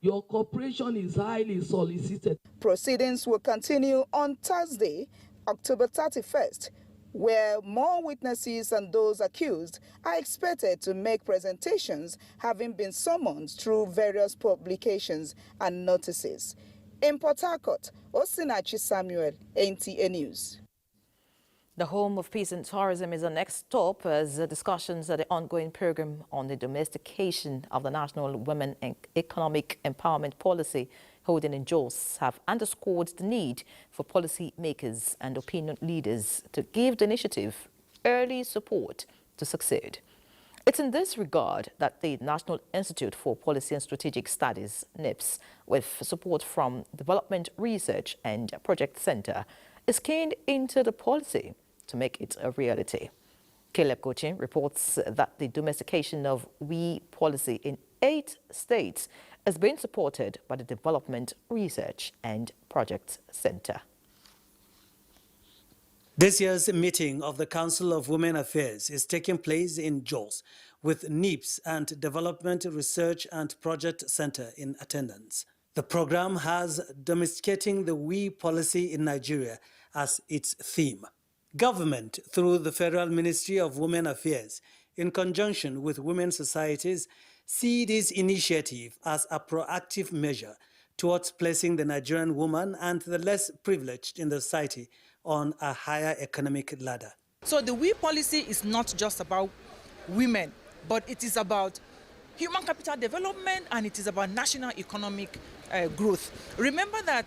Your cooperation is highly solicited. Proceedings will continue on Thursday, October 31st, where more witnesses and those accused are expected to make presentations, having been summoned through various publications and notices. In Port Harcourt, Osinachi Samuel, NTA News. The home of peace and tourism is the next stop as discussions at the ongoing program on the domestication of the National Women and Economic Empowerment Policy holding in Jos have underscored the need for policy makers and opinion leaders to give the initiative early support to succeed. It's in this regard that the National Institute for Policy and Strategic Studies, NIPS, with support from Development Research and Project Center, is keen into the policy to make it a reality. Caleb Cochin reports that the domestication of WE policy in 8 states is being supported by the Development Research and Projects Center. This year's meeting of the Council of Women Affairs is taking place in Jos, with NIPS and Development Research and Project Center in attendance. The program has domesticating the WE policy in Nigeria as its theme. Government, through the Federal Ministry of Women Affairs, in conjunction with women societies, see this initiative as a proactive measure towards placing the Nigerian woman and the less privileged in the society on a higher economic ladder. So the WE policy is not just about women, but it is about human capital development, and it is about national economic growth. Remember that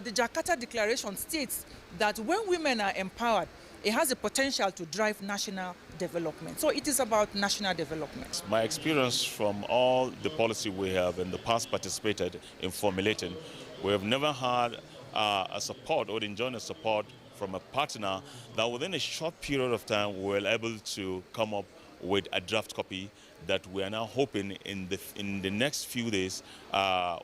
the Jakarta Declaration states that when women are empowered, it has the potential to drive national development. So it is about national development. My experience from all the policy we have in the past participated in formulating, we have never had a support or enjoyed a support from a partner that within a short period of time we were able to come up with a draft copy that we are now hoping in the next few days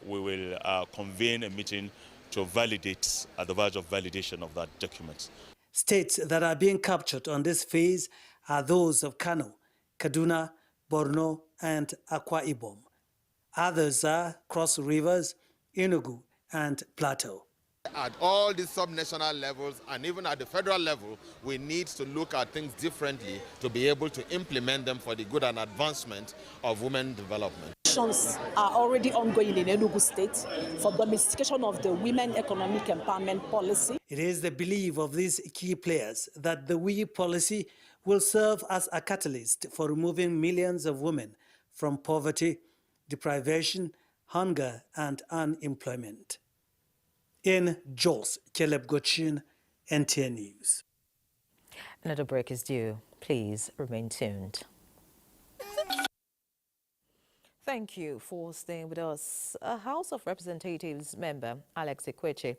we will convene a meeting to validate, at the verge of validation of that document. States that are being captured on this phase are those of Kano, Kaduna, Borno, and Akwa Ibom. Others are Cross Rivers, Enugu, and Plateau. At all the subnational levels and even at the federal level, we need to look at things differently to be able to implement them for the good and advancement of women development. Actions are already ongoing in Enugu State for domestication of the women economic empowerment policy. It is the belief of these key players that the WE policy will serve as a catalyst for removing millions of women from poverty, deprivation, hunger, and unemployment. In Jos, Caleb Gochin, NTA News. Another break is due. Please remain tuned. Thank you for staying with us. A House of Representatives member, Alex Ekweche,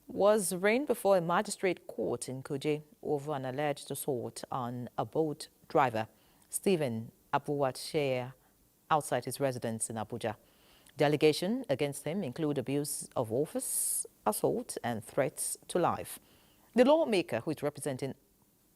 was arraigned before a magistrate court in Kuje over an alleged assault on a boat driver, Stephen Abuwatshea, outside his residence in Abuja. The allegations against him include abuse of office, assault, and threats to life. The lawmaker, who is representing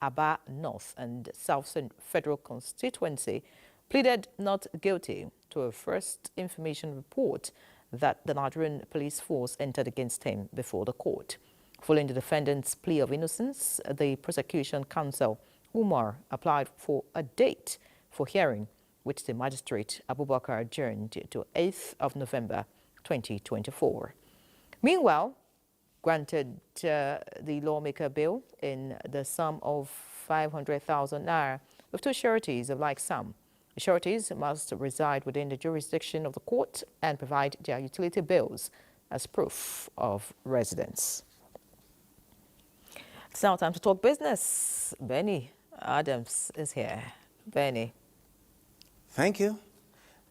Aba North and South Federal Constituency, pleaded not guilty to a first information report that the Nigerian police force entered against him before the court. Following the defendant's plea of innocence, the prosecution counsel, Umar, applied for a date for hearing, which the magistrate Abubakar adjourned to 8th of November 2024. Meanwhile, granted the lawmaker bill in the sum of 500,000 naira with two sureties of like sum. The sureties must reside within the jurisdiction of the court and provide their utility bills as proof of residence. It's now time to talk business. Benny Adams is here. Benny. Thank you.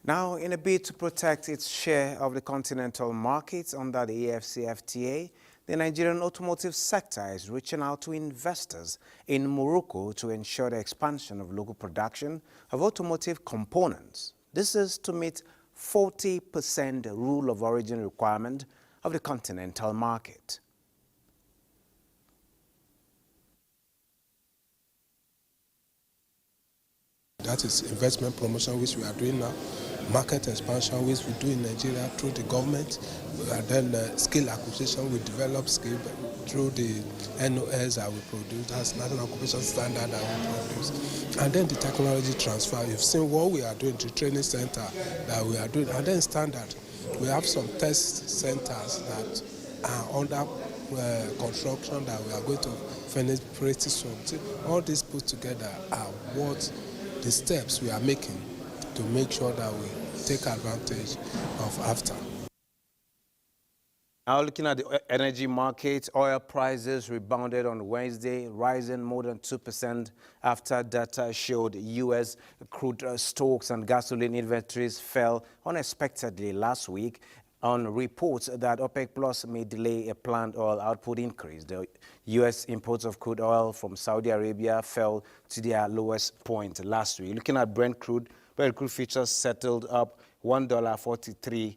Now, in a bid to protect its share of the continental markets under the AFCFTA, the Nigerian automotive sector is reaching out to investors in Morocco to ensure the expansion of local production of automotive components. This is to meet 40% rule of origin requirement of the continental market. That is investment promotion, which we are doing now, market expansion, which we do in Nigeria through the government, and then skill acquisition, we develop skill through the NOS that we produce, that's National Occupation Standard that we produce, and then the technology transfer. You've seen what we are doing, the training center that we are doing, and then standard. We have some test centers that are under construction that we are going to finish pretty soon. All this put together are what the steps we are making to make sure that we take advantage of AFTA. Now looking at the energy market, oil prices rebounded on Wednesday, rising more than 2% after data showed U.S. crude stocks and gasoline inventories fell unexpectedly last week. on reports that OPEC Plus may delay a planned oil output increase. The U.S. imports of crude oil from Saudi Arabia fell to their lowest point last week. Looking at Brent crude futures settled up $1.43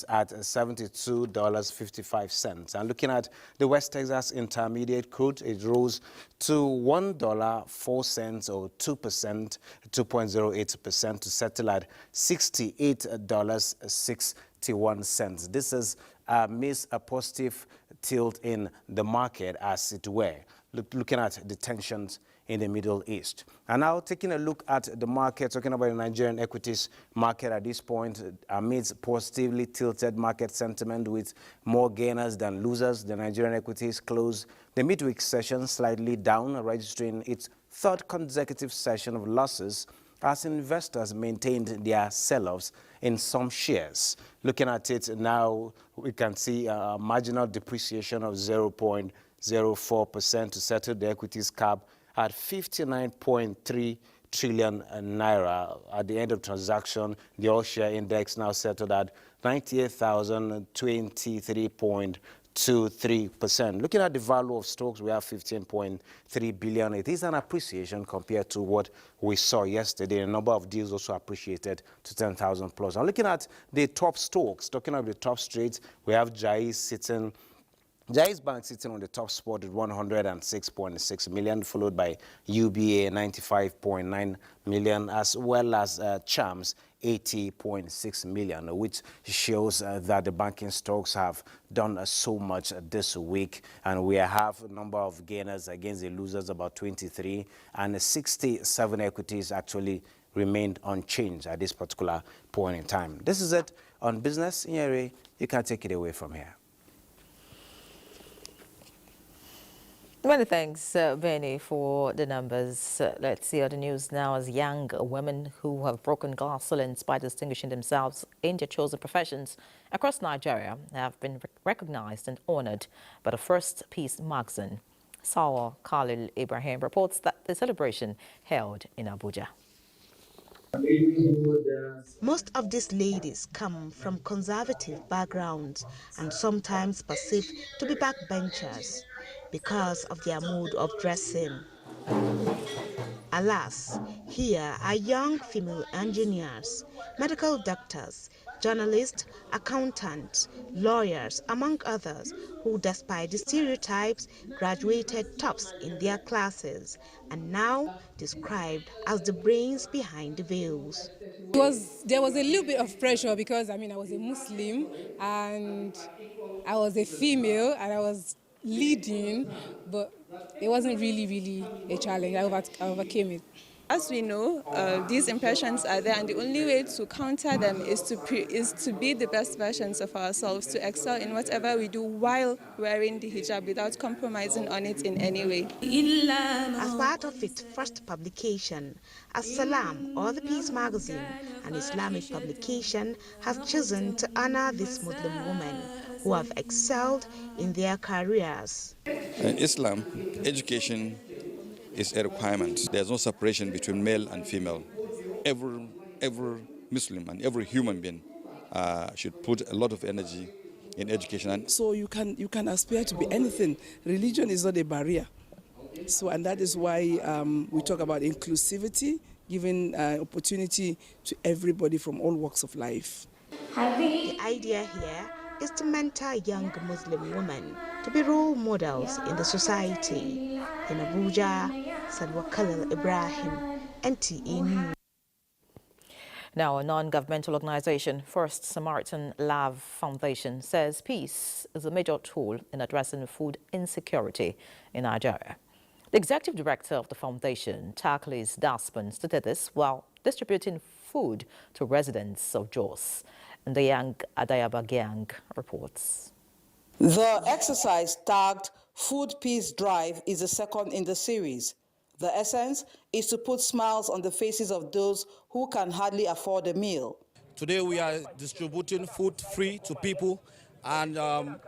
at $72.55. And looking at the West Texas Intermediate crude, it rose to $1.04 or 2.08% to settle at $68.61. This is amidst a positive tilt in the market, as it were, looking at the tensions in the Middle East. And now taking a look at the market, talking about the Nigerian equities market at this point, amidst positively tilted market sentiment with more gainers than losers, the Nigerian equities closed the midweek session slightly down, registering its third consecutive session of losses as investors maintained their sell-offs in some shares. Looking at it now, we can see a marginal depreciation of 0.04% to settle the equities cap at 59.3 trillion naira. At the end of transaction, the all-share index now settled at 98,023.23%. Looking at the value of stocks, we have 15.3 billion. It is an appreciation compared to what we saw yesterday. A number of deals also appreciated to 10,000 plus. Now, looking at the top stocks, talking about the top streets, we have Jais Bank sitting on the top spot with 106.6 million, followed by UBA 95.9 million, as well as Chams 80.6 million, which shows that the banking stocks have done so much this week. And we have a number of gainers against the losers, about 23, and 67 equities actually remained unchanged at this particular point in time. This is it on business. Nyeri, you can take it away from here. Many thanks, Benny, for the numbers. Let's see other news now. As young women who have broken glass ceilings by distinguishing themselves in their chosen professions across Nigeria have been recognized and honored by the First Peace magazine. Sawa Khalil Ibrahim reports that the celebration held in Abuja. Most of these ladies come from conservative backgrounds and sometimes perceived to be backbenchers because of their mode of dressing. Alas, here are young female engineers, medical doctors, journalists, accountants, lawyers, among others, who, despite the stereotypes, graduated tops in their classes and now described as the brains behind the veils. There was a little bit of pressure because, I was a Muslim and I was a female and I was leading, but it wasn't really a challenge. I overcame it. As we know, these impressions are there, and the only way to counter them is to be the best versions of ourselves, to excel in whatever we do while wearing the hijab without compromising on it in any way. As part of its first publication, As-Salam, or the Peace magazine, an Islamic publication, has chosen to honor these Muslim women who have excelled in their careers. In Islam, education is a requirement. There's no separation between male and female. Every Muslim and every human being should put a lot of energy in education. So you can aspire to be anything. Religion is not a barrier. And that is why we talk about inclusivity, giving opportunity to everybody from all walks of life. The idea here is to mentor young Muslim women to be role models in the society. In Abuja, Sawa Khalil Ibrahim, NTA News. Now, a non-governmental organization, First Samaritan Love Foundation, says peace is a major tool in addressing food insecurity in Nigeria. The executive director of the foundation, Taklis Daspan, stated this while distributing food to residents of Jos. And the Young Adayaba Gang reports. The exercise tagged Food Peace Drive is the second in the series. The essence is to put smiles on the faces of those who can hardly afford a meal. Today we are distributing food free to people, And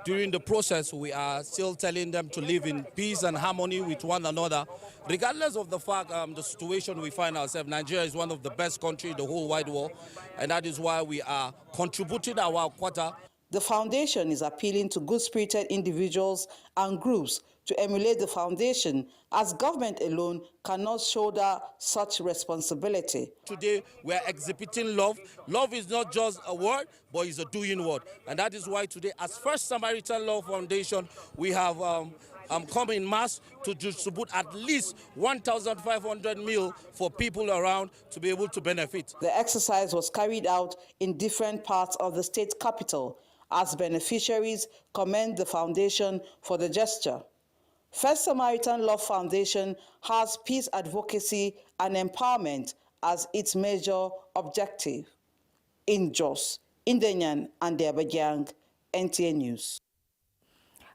during the process, we are still telling them to live in peace and harmony with one another, regardless of the fact, the situation we find ourselves. Nigeria is one of the best countries in the whole wide world, and that is why we are contributing our quota. The foundation is appealing to good-spirited individuals and groups to emulate the foundation, as government alone cannot shoulder such responsibility. Today, we are exhibiting love. Love is not just a word, but it's a doing word. And that is why today, as First Samaritan Law Foundation, we have come in mass to distribute at least 1,500 meals for people around to be able to benefit. The exercise was carried out in different parts of the state capital, as beneficiaries commend the foundation for the gesture. First Samaritan Law Foundation has peace advocacy and empowerment as its major objective. In Jos, Indenyan and Abuja, NTA News.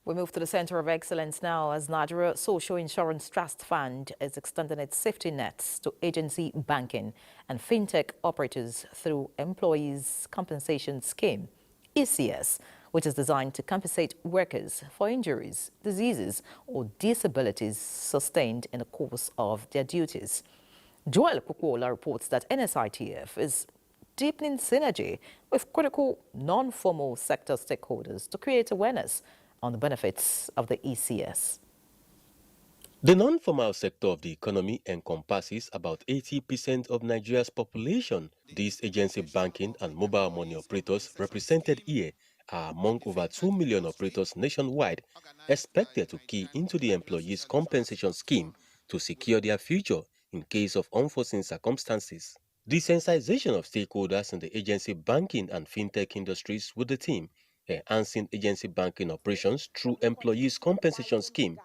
We move to the Center of Excellence now, as Nigeria Social Insurance Trust Fund is extending its safety nets to agency banking and fintech operators through Employees Compensation Scheme, ECS, which is designed to compensate workers for injuries, diseases, or disabilities sustained in the course of their duties. Joel Kukuola reports that NSITF is deepening synergy with critical non-formal sector stakeholders to create awareness on the benefits of the ECS. The non-formal sector of the economy encompasses about 80% of Nigeria's population. These agency banking and mobile money operators represented here are among over 2 million operators nationwide, expected to key into the Employees Compensation Scheme to secure their future in case of unforeseen circumstances. The sensitization of stakeholders in the agency banking and fintech industries with the theme enhancing agency banking operations through Employees Compensation Scheme.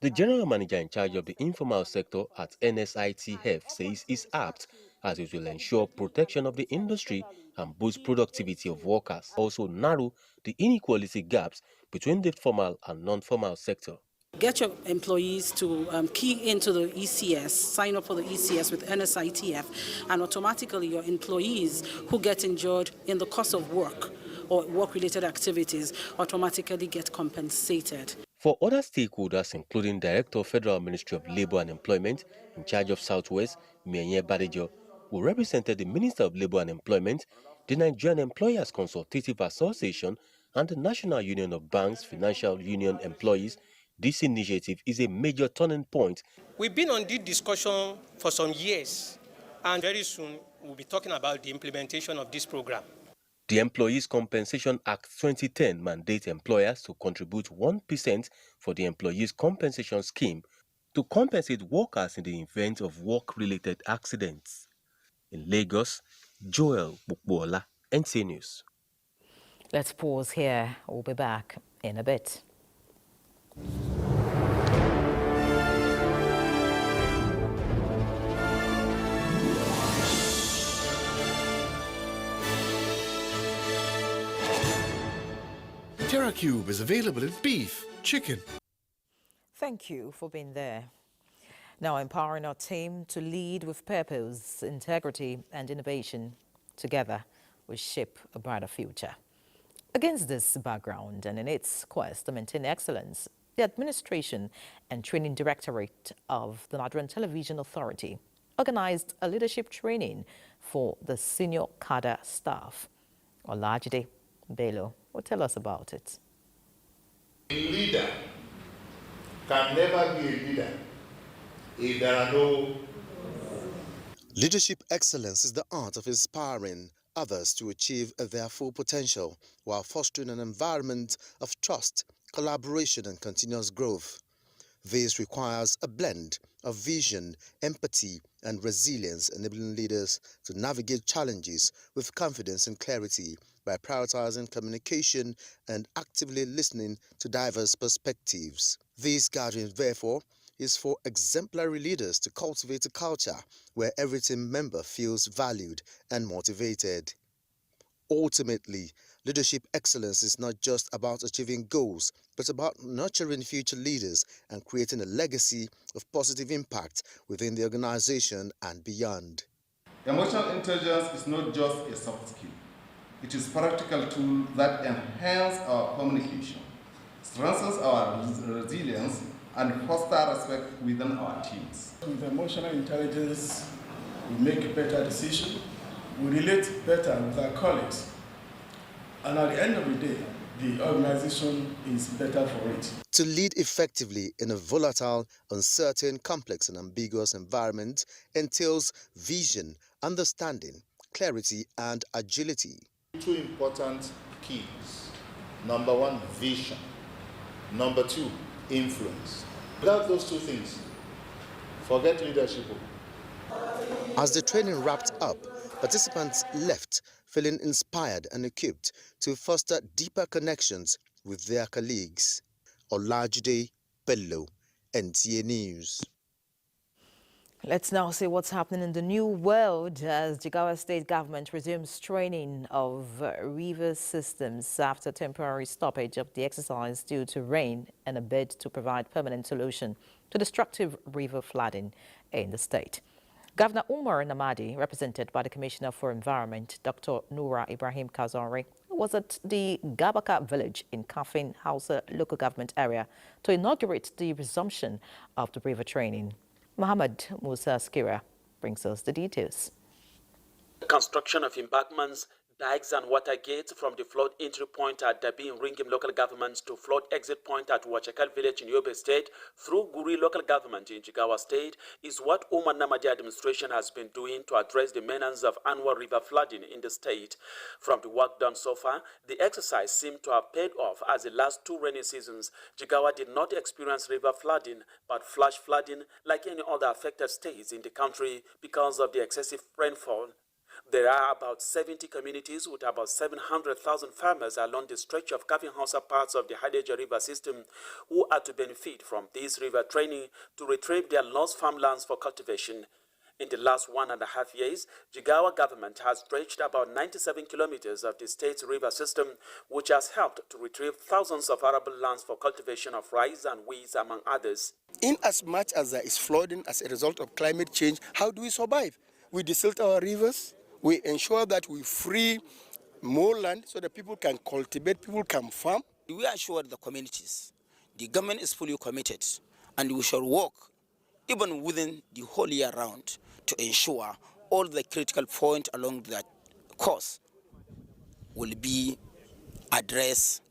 The general manager in charge of the informal sector at NSITF says is apt, as it will ensure protection of the industry and boost productivity of workers, also narrow the inequality gaps between the formal and non-formal sector. Get your employees to key into the ECS, sign up for the ECS with NSITF, and automatically your employees who get injured in the course of work or work-related activities automatically get compensated. For other stakeholders, including Director of Federal Ministry of Labour and Employment in charge of Southwest, Mienye Badejo, who represented the Minister of Labour and Employment, the Nigerian Employers Consultative Association, and the National Union of Banks Financial Union Employees, this initiative is a major turning point. We've been on this discussion for some years, and very soon we'll be talking about the implementation of this program. The Employees Compensation Act 2010 mandates employers to contribute 1% for the Employees Compensation Scheme to compensate workers in the event of work-related accidents. In Lagos, Joel Kukuola, NTA News. Let's pause here. We'll be back in a bit. TerraCube is available in beef, chicken. Thank you for being there. Now empowering our team to lead with purpose, integrity and innovation. Together, we shape a brighter future. Against this background and in its quest to maintain excellence, the Administration and Training Directorate of the Nigerian Television Authority organized a leadership training for the senior cadre staff. Olajide Bello will tell us about it. A leader can never be a leader if there are no... Leadership excellence is the art of inspiring others to achieve their full potential while fostering an environment of trust, collaboration and continuous growth. This requires a blend of vision, empathy and resilience, enabling leaders to navigate challenges with confidence and clarity by prioritizing communication and actively listening to diverse perspectives. This gathering, therefore, is for exemplary leaders to cultivate a culture where every team member feels valued and motivated. Ultimately, leadership excellence is not just about achieving goals, but about nurturing future leaders and creating a legacy of positive impact within the organization and beyond. Emotional intelligence is not just a soft skill. It is a practical tool that enhances our communication, strengthens our resilience, and fosters respect within our teams. With emotional intelligence, we make a better decision, we relate better with our colleagues, and at the end of the day, the organization is better for it. To lead effectively in a volatile, uncertain, complex and ambiguous environment entails vision, understanding, clarity and agility. Two important keys. Number one, vision. Number two, influence. Without those two things, forget leadership. As the training wrapped up, participants left feeling inspired and equipped to foster deeper connections with their colleagues. Olajide Bello, NTA News. Let's now see what's happening in the new world as Jigawa State government resumes training of river systems after temporary stoppage of the exercise due to rain and a bid to provide permanent solution to destructive river flooding in the state. Governor Umar Namadi, represented by the Commissioner for Environment, Dr. Noura Ibrahim Kazari, was at the Gabaka village in Kafin Hausa local government area to inaugurate the resumption of the river training. Muhammad Musa Skira brings us the details. The construction of embankments, dikes and water gates from the flood entry point at Dabi in Ringim local government to flood exit point at Wachakal village in Yobe state through Guri local government in Jigawa state is what Umar Namadi administration has been doing to address the menace of annual river flooding in the state. From the work done so far, the exercise seemed to have paid off as the last two rainy seasons, Jigawa did not experience river flooding but flash flooding like any other affected states in the country because of the excessive rainfall. There are about 70 communities with about 700,000 farmers along the stretch of Kafin Hausa parts of the Hadeja River system who are to benefit from this river training to retrieve their lost farmlands for cultivation. In the last 1.5 years, Jigawa government has dredged about 97 kilometers of the state's river system, which has helped to retrieve thousands of arable lands for cultivation of rice and wheat, among others. In as much as there is flooding as a result of climate change, how do we survive? We desilt our rivers. We ensure that we free more land so that people can cultivate, people can farm. We assure the communities, the government is fully committed and we shall work even within the whole year round to ensure all the critical points along that course will be addressed.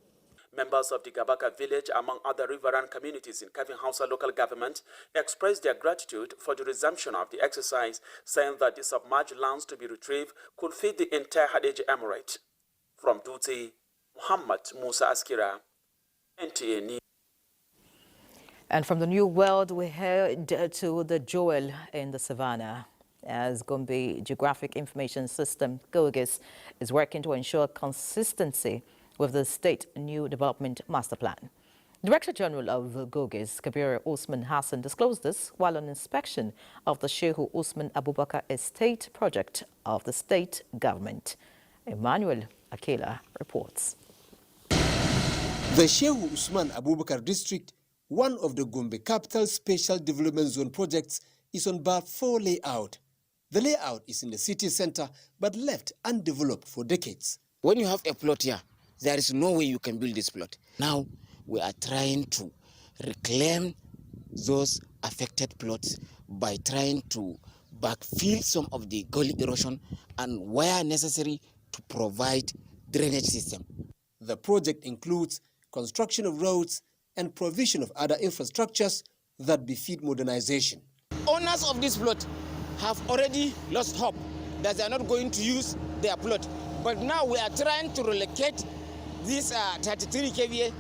Members of the Gabaka village, among other riverine communities in Kafin Hausa local government, expressed their gratitude for the resumption of the exercise, saying that the submerged lands to be retrieved could feed the entire Hadeja Emirate. From Dutse, Muhammad Musa Askira, NTA News. And from the new world, we head to the Joel in the savannah, as Gombe Geographic Information System, GOGIS, is working to ensure consistency with the State New Development Master Plan. Director General of GOGIS, Kabir Usman Hassan, disclosed this while on inspection of the Shehu Usman Abubakar Estate project of the state government. Emmanuel Akela reports. The Shehu Usman Abubakar district, one of the Gombe Capital Special Development Zone projects, is on Bar 4 layout. The layout is in the city center but left undeveloped for decades. When you have a plot here, there is no way you can build this plot. Now we are trying to reclaim those affected plots by trying to backfill some of the gully erosion and where necessary to provide drainage system. The project includes construction of roads and provision of other infrastructures that befit modernization. Owners of this plot have already lost hope that they are not going to use their plot. But now we are trying to relocate this 33 kVA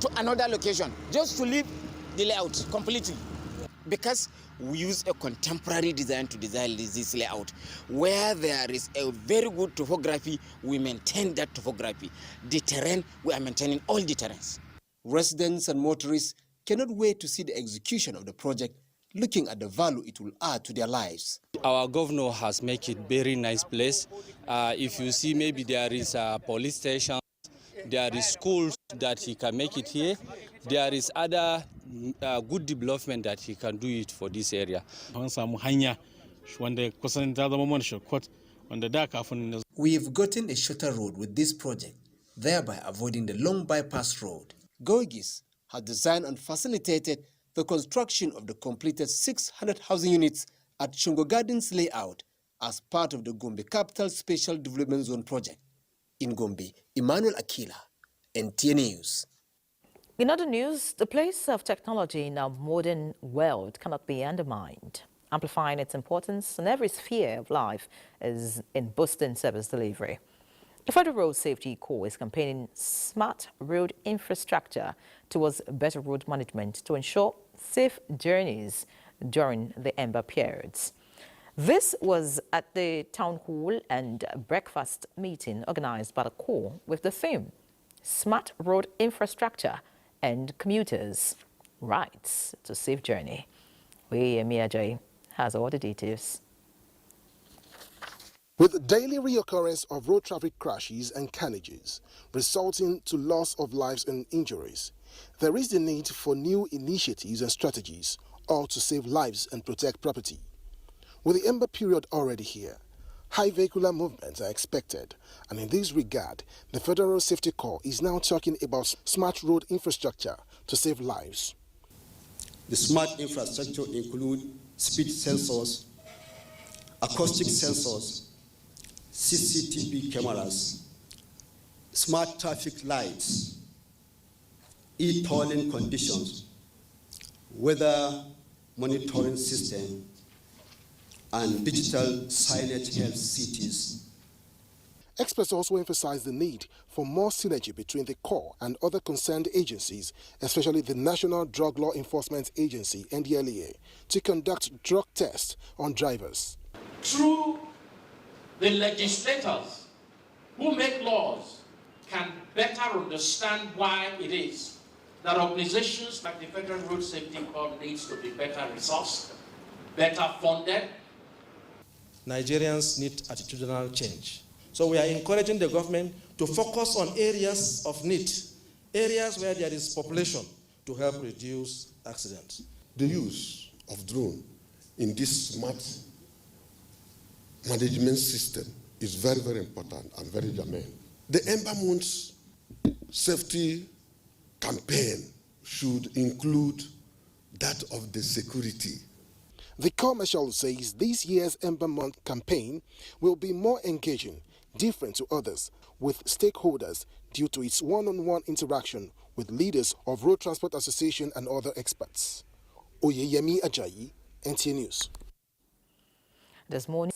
to another location, just to leave the layout completely. Because we use a contemporary design to design this layout. Where there is a very good topography, we maintain that topography. The terrain, we are maintaining all the terrains. Residents and motorists cannot wait to see the execution of the project, looking at the value it will add to their lives. Our governor has made it very nice place. If you see, maybe there is a police station, there is schools that he can make it here. There is other good development that he can do it for this area. An samu hanya wanda kusan ta zama mana shortcut We've gotten a shorter road with this project, thereby avoiding the long bypass road. Goigis has designed and facilitated the construction of the completed 600 housing units at Shungo Gardens layout as part of the Gombe Capital Special Development Zone project. In Gombe, Emmanuel Akila, NTA News. In other news, the place of technology in our modern world cannot be undermined. Amplifying its importance in every sphere of life is in boosting service delivery. The Federal Road Safety Corps is campaigning smart road infrastructure towards better road management to ensure safe journeys during the Ember periods. This was at the town hall and breakfast meeting organized by the Corps with the theme, Smart Road Infrastructure and Commuters' Rights to Safe Journey. Miaje has all the details. With daily reoccurrence of road traffic crashes and carnages, resulting to loss of lives and injuries, there is the need for new initiatives and strategies, all to save lives and protect property. With the Ember period already here, high vehicular movements are expected, and in this regard, the Federal Safety Corps is now talking about smart road infrastructure to save lives. The smart infrastructure include speed sensors, acoustic sensors, CCTV cameras, smart traffic lights, e-tolling conditions, weather monitoring system, and digital signage health cities. Experts also emphasize the need for more synergy between the Corps and other concerned agencies, especially the National Drug Law Enforcement Agency, NDLEA, to conduct drug tests on drivers. Through the legislators who make laws can better understand why it is that organizations like the Federal Road Safety Corps needs to be better resourced, better funded. Nigerians need attitudinal change. So we are encouraging the government to focus on areas of need, areas where there is population, to help reduce accidents. The use of drone in this smart management system is very, very important and very germane. The Ember Month safety campaign should include that of the security. The Corps Marshal says this year's Ember Month campaign will be more engaging, different to others, with stakeholders due to its one-on-one interaction with leaders of Road Transport Association and other experts. Oyeyemi Ajayi, NTA News. This morning,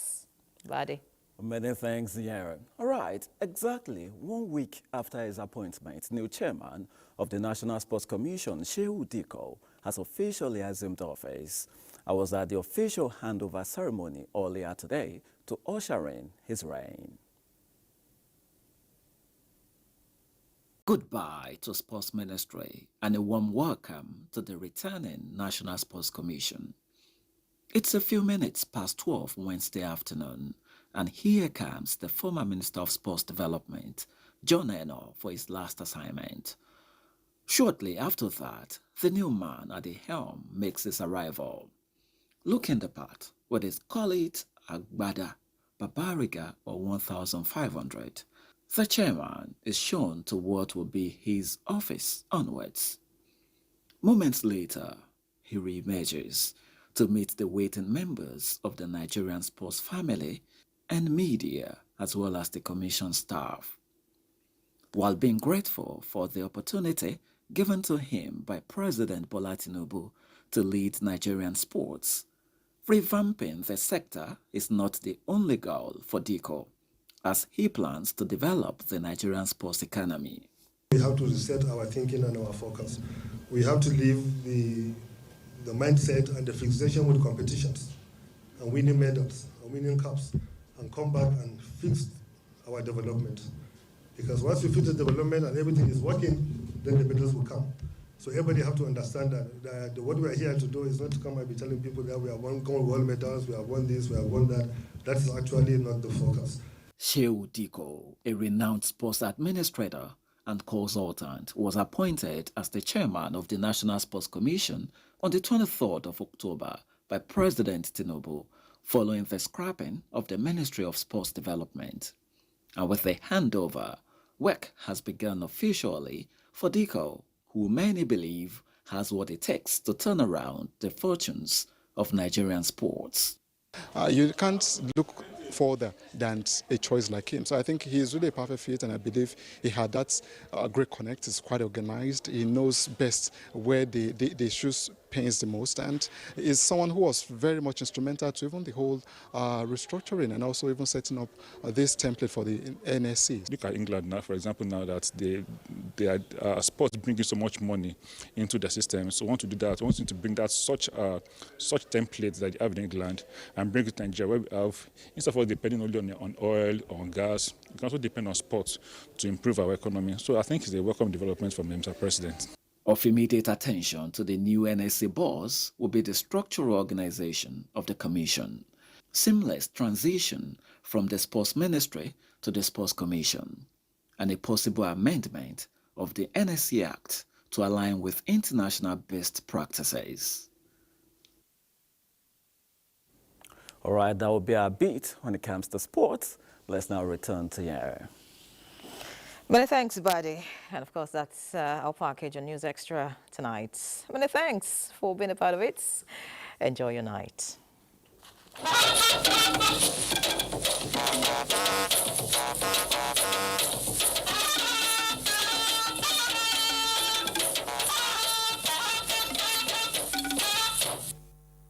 Badi. Many thanks, Yaron. All right, exactly 1 week after his appointment, new chairman of the National Sports Commission, Shehu Diko, has officially assumed office. I was at the official handover ceremony earlier today to usher in his reign. Goodbye to Sports Ministry and a warm welcome to the returning National Sports Commission. It's a few minutes past 12 Wednesday afternoon, and here comes the former Minister of Sports Development, John Eno, for his last assignment. Shortly after that, the new man at the helm makes his arrival. Looking the part with his colleague Agbada, Babariga or 1,500, the chairman is shown to what will be his office onwards. Moments later, he reemerges to meet the waiting members of the Nigerian sports family and media, as well as the commission staff. While being grateful for the opportunity given to him by President Bola Tinubu to lead Nigerian sports, revamping the sector is not the only goal for Diko, as he plans to develop the Nigerian sports economy. We have to reset our thinking and our focus. We have to leave the mindset and the fixation with competitions and winning medals and winning cups and come back and fix our development. Because once you fix the development and everything is working, then the medals will come. So everybody have to understand that what we are here to do is not to come and be telling people that we have won gold medals, we have won this, we have won that. That is actually not the focus. Shehu Diko, a renowned sports administrator and consultant, was appointed as the chairman of the National Sports Commission on the 23rd of October by President Tinubu, following the scrapping of the Ministry of Sports Development. And with the handover, work has begun officially for Diko, who many believe has what it takes to turn around the fortunes of Nigerian sports. You can't look further than a choice like him. So I think he's really a perfect fit, and I believe he had that great connect. He's quite organized. He knows best where the shoes pains the most, and is someone who was very much instrumental to even the whole restructuring and also even setting up this template for the NSC. Look at England now, for example, now that sports bringing so much money into the system. So want to do that, want to bring that such templates that you have in England and bring it to Nigeria, where we have, instead of depending only on oil or on gas, we can also depend on sports to improve our economy. So I think it's a welcome development from Mr. President. Of immediate attention to the new NSC boss will be the structural organization of the Commission, seamless transition from the Sports Ministry to the Sports Commission, and a possible amendment of the NSC Act to align with international best practices. All right, that will be our beat when it comes to sports. Let's now return to Yara. Many thanks, Buddy. And of course, that's our package on News Extra tonight. Many thanks for being a part of it. Enjoy your night.